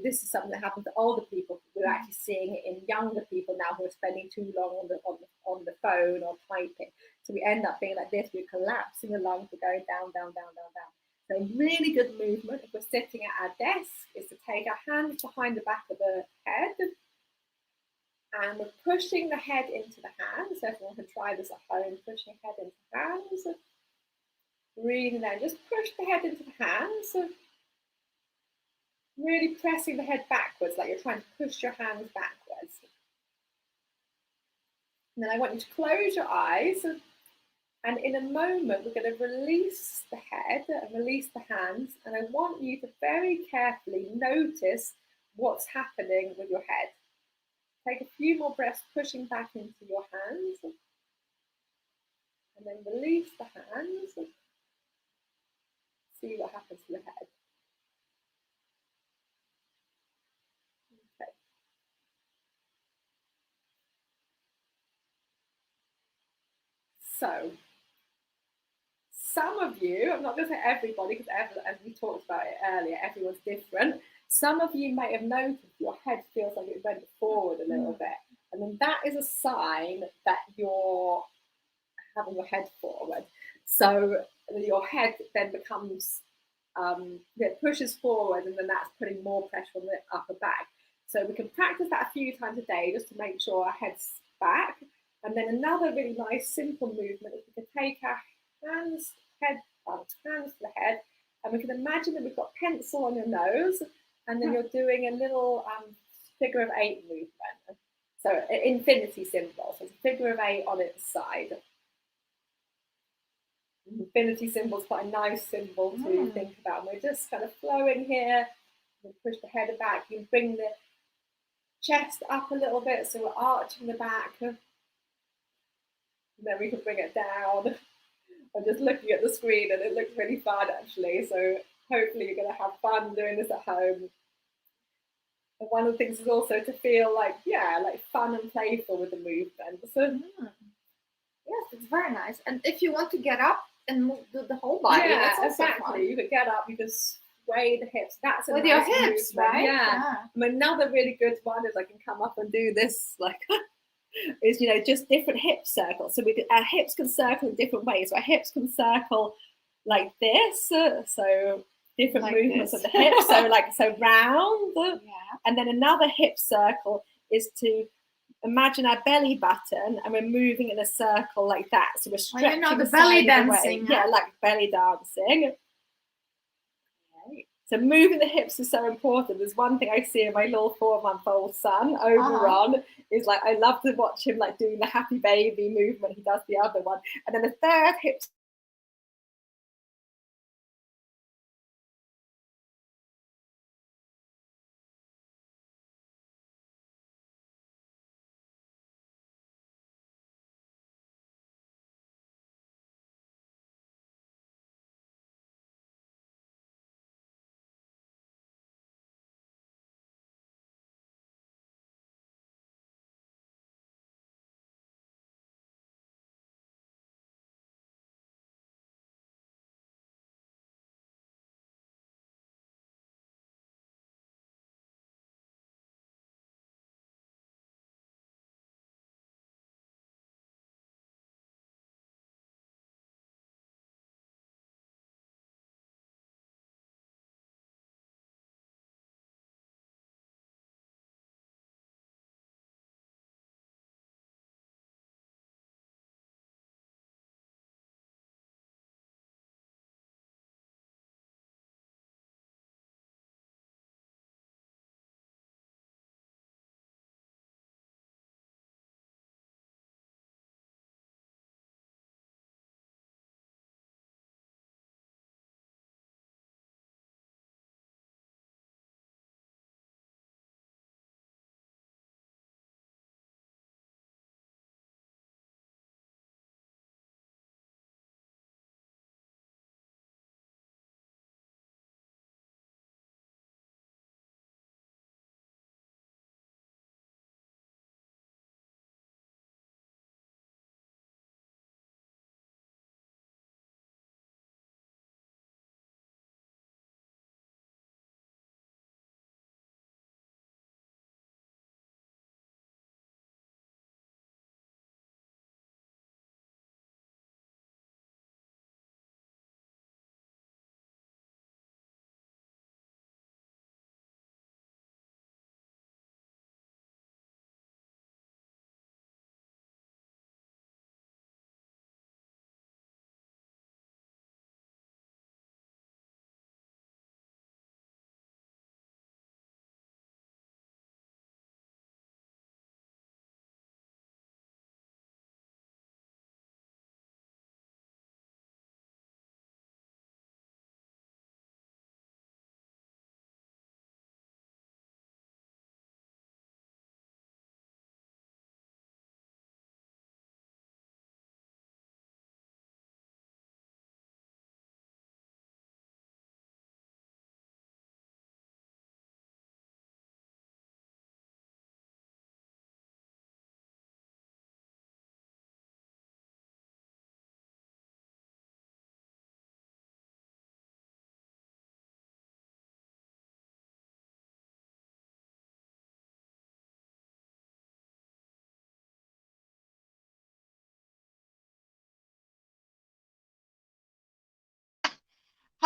this is something that happens to older people. We're actually seeing it in younger people now who are spending too long on the phone or typing. So we end up being like this, we're collapsing the lungs, we're going down, down, down, down, down. So really good movement if we're sitting at our desk is to take our hands behind the back of the head and we're pushing the head into the hands. So everyone can try this at home, pushing the head into the hands. Breathing down, just push the head into the hands. Really pressing the head backwards, like you're trying to push your hands backwards. And then I want you to close your eyes. And in a moment, we're going to release the head and release the hands. And I want you to very carefully notice what's happening with your head. Take a few more breaths, pushing back into your hands. And then release the hands. See what happens to the head. Okay. So, some of you, I'm not going to say everybody, because as we talked about it earlier, everyone's different. Some of you may have noticed your head feels like it went forward a little bit. And then that is a sign that you're having your head forward. So your head then becomes, it pushes forward, and then that's putting more pressure on the upper back. So we can practice that a few times a day just to make sure our head's back. And then another really nice simple movement is we can take our hands to the head, and we can imagine that we've got pencil on your nose, and then you're doing a little figure of 8 movement. So infinity symbol. So it's a figure of 8 on its side. Infinity symbol is quite a nice symbol to think about. And we're just kind of flowing here. We push the head back. You bring the chest up a little bit, so we're arching the back. And then we can bring it down. I'm just looking at the screen and it looks really fun actually. So hopefully you're going to have fun doing this at home. And one of the things is also to feel like fun and playful with the movement. So yes, it's very nice. And if you want to get up and move the whole body, that's also exactly. fun. You could get up, you can sway the hips. That's with nice your hips, movement. right? Yeah. And another really good one is I can come up and do this, like is, you know, just different hip circles. So our hips can circle in different ways. So our hips can circle like this. So different like movements this. Of the hips. So round. Yeah. And then another hip circle is to imagine our belly button and we're moving in a circle like that. So we're stretching the belly dancing. Yeah, like belly dancing. So moving the hips is so important. There's one thing I see in my little 4-month-old son, Oberon, is like, I love to watch him like doing the happy baby movement. He does the other one. And then the third hip.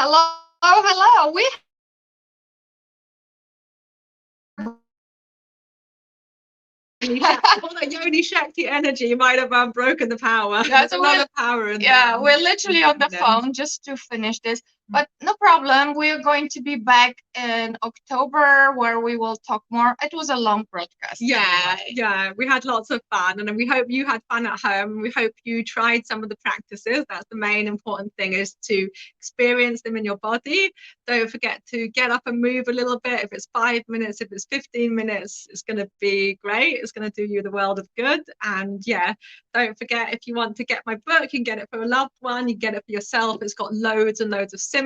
Hello. We all that Yoni Shakti energy might have broken the power. Yeah, There's a lot of power in yeah, we're literally on the phone just to finish this. But no problem. We're going to be back in October where we will talk more. It was a long broadcast. Yeah. We had lots of fun, and we hope you had fun at home. We hope you tried some of the practices. That's the main important thing, is to experience them in your body. Don't forget to get up and move a little bit. If it's 5 minutes, if it's 15 minutes, it's going to be great. It's going to do you the world of good. And yeah, don't forget, if you want to get my book, you can get it for a loved one, you can get it for yourself. It's got loads and loads of simple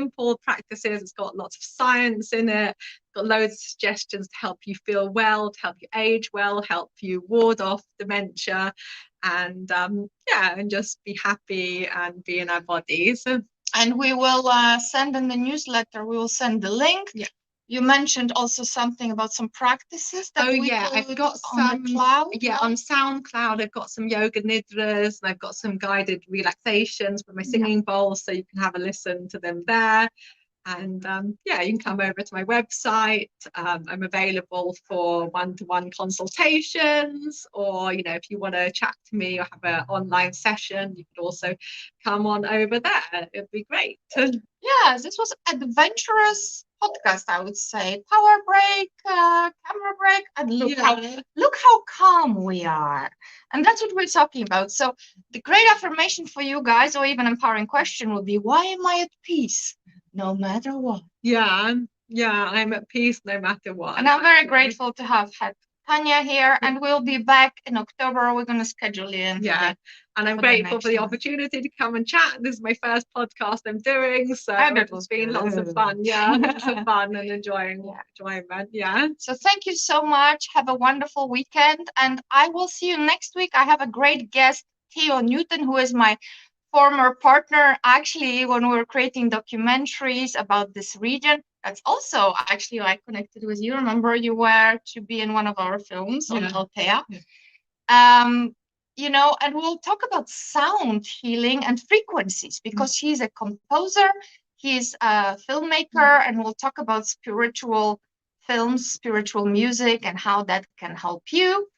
practices. It's got lots of science in it. It's got loads of suggestions to help you feel well, to help you age well, help you ward off dementia, and and just be happy and be in our bodies. And we will send in the newsletter, we will send the link. Yeah. you mentioned also something about some practices that I've got on some the cloud. on SoundCloud. I've got some yoga nidras, and I've got some guided relaxations with my singing bowls, so you can have a listen to them there. And you can come over to my website. I'm available for one-to-one consultations, or if you want to chat to me or have an online session, you could also come on over there. It'd be great. Yes, this was adventurous podcast, I would say. Power break, camera break, and look how calm we are. And that's what we're talking about. So the great affirmation for you guys, or even empowering question, would be, why am I at peace no matter what? I'm at peace no matter what. And I'm very grateful to have had Tania here, and we'll be back in October. We're going to schedule in. And I'm grateful for the opportunity to come and chat. This is my first podcast I'm doing, so it's been lots of fun. Lots of fun and enjoyment. So thank you so much. Have a wonderful weekend, and I will see you next week. I have a great guest, Theo Newton, who is my former partner, actually, when we were creating documentaries about this region. That's also actually connected with you. Remember, you were to be in one of our films on Altea. And we'll talk about sound healing and frequencies, because he's a composer, he's a filmmaker, and we'll talk about spiritual films, spiritual music, and how that can help you.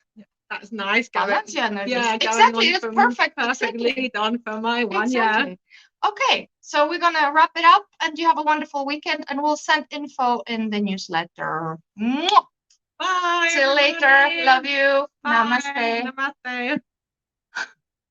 That's nice. Exactly. It's perfect. Lead on for my one. Exactly. Okay, so we're gonna wrap it up, and you have a wonderful weekend, and we'll send info in the newsletter. Mwah! Bye. See you later. Love you. Bye. Namaste. Namaste.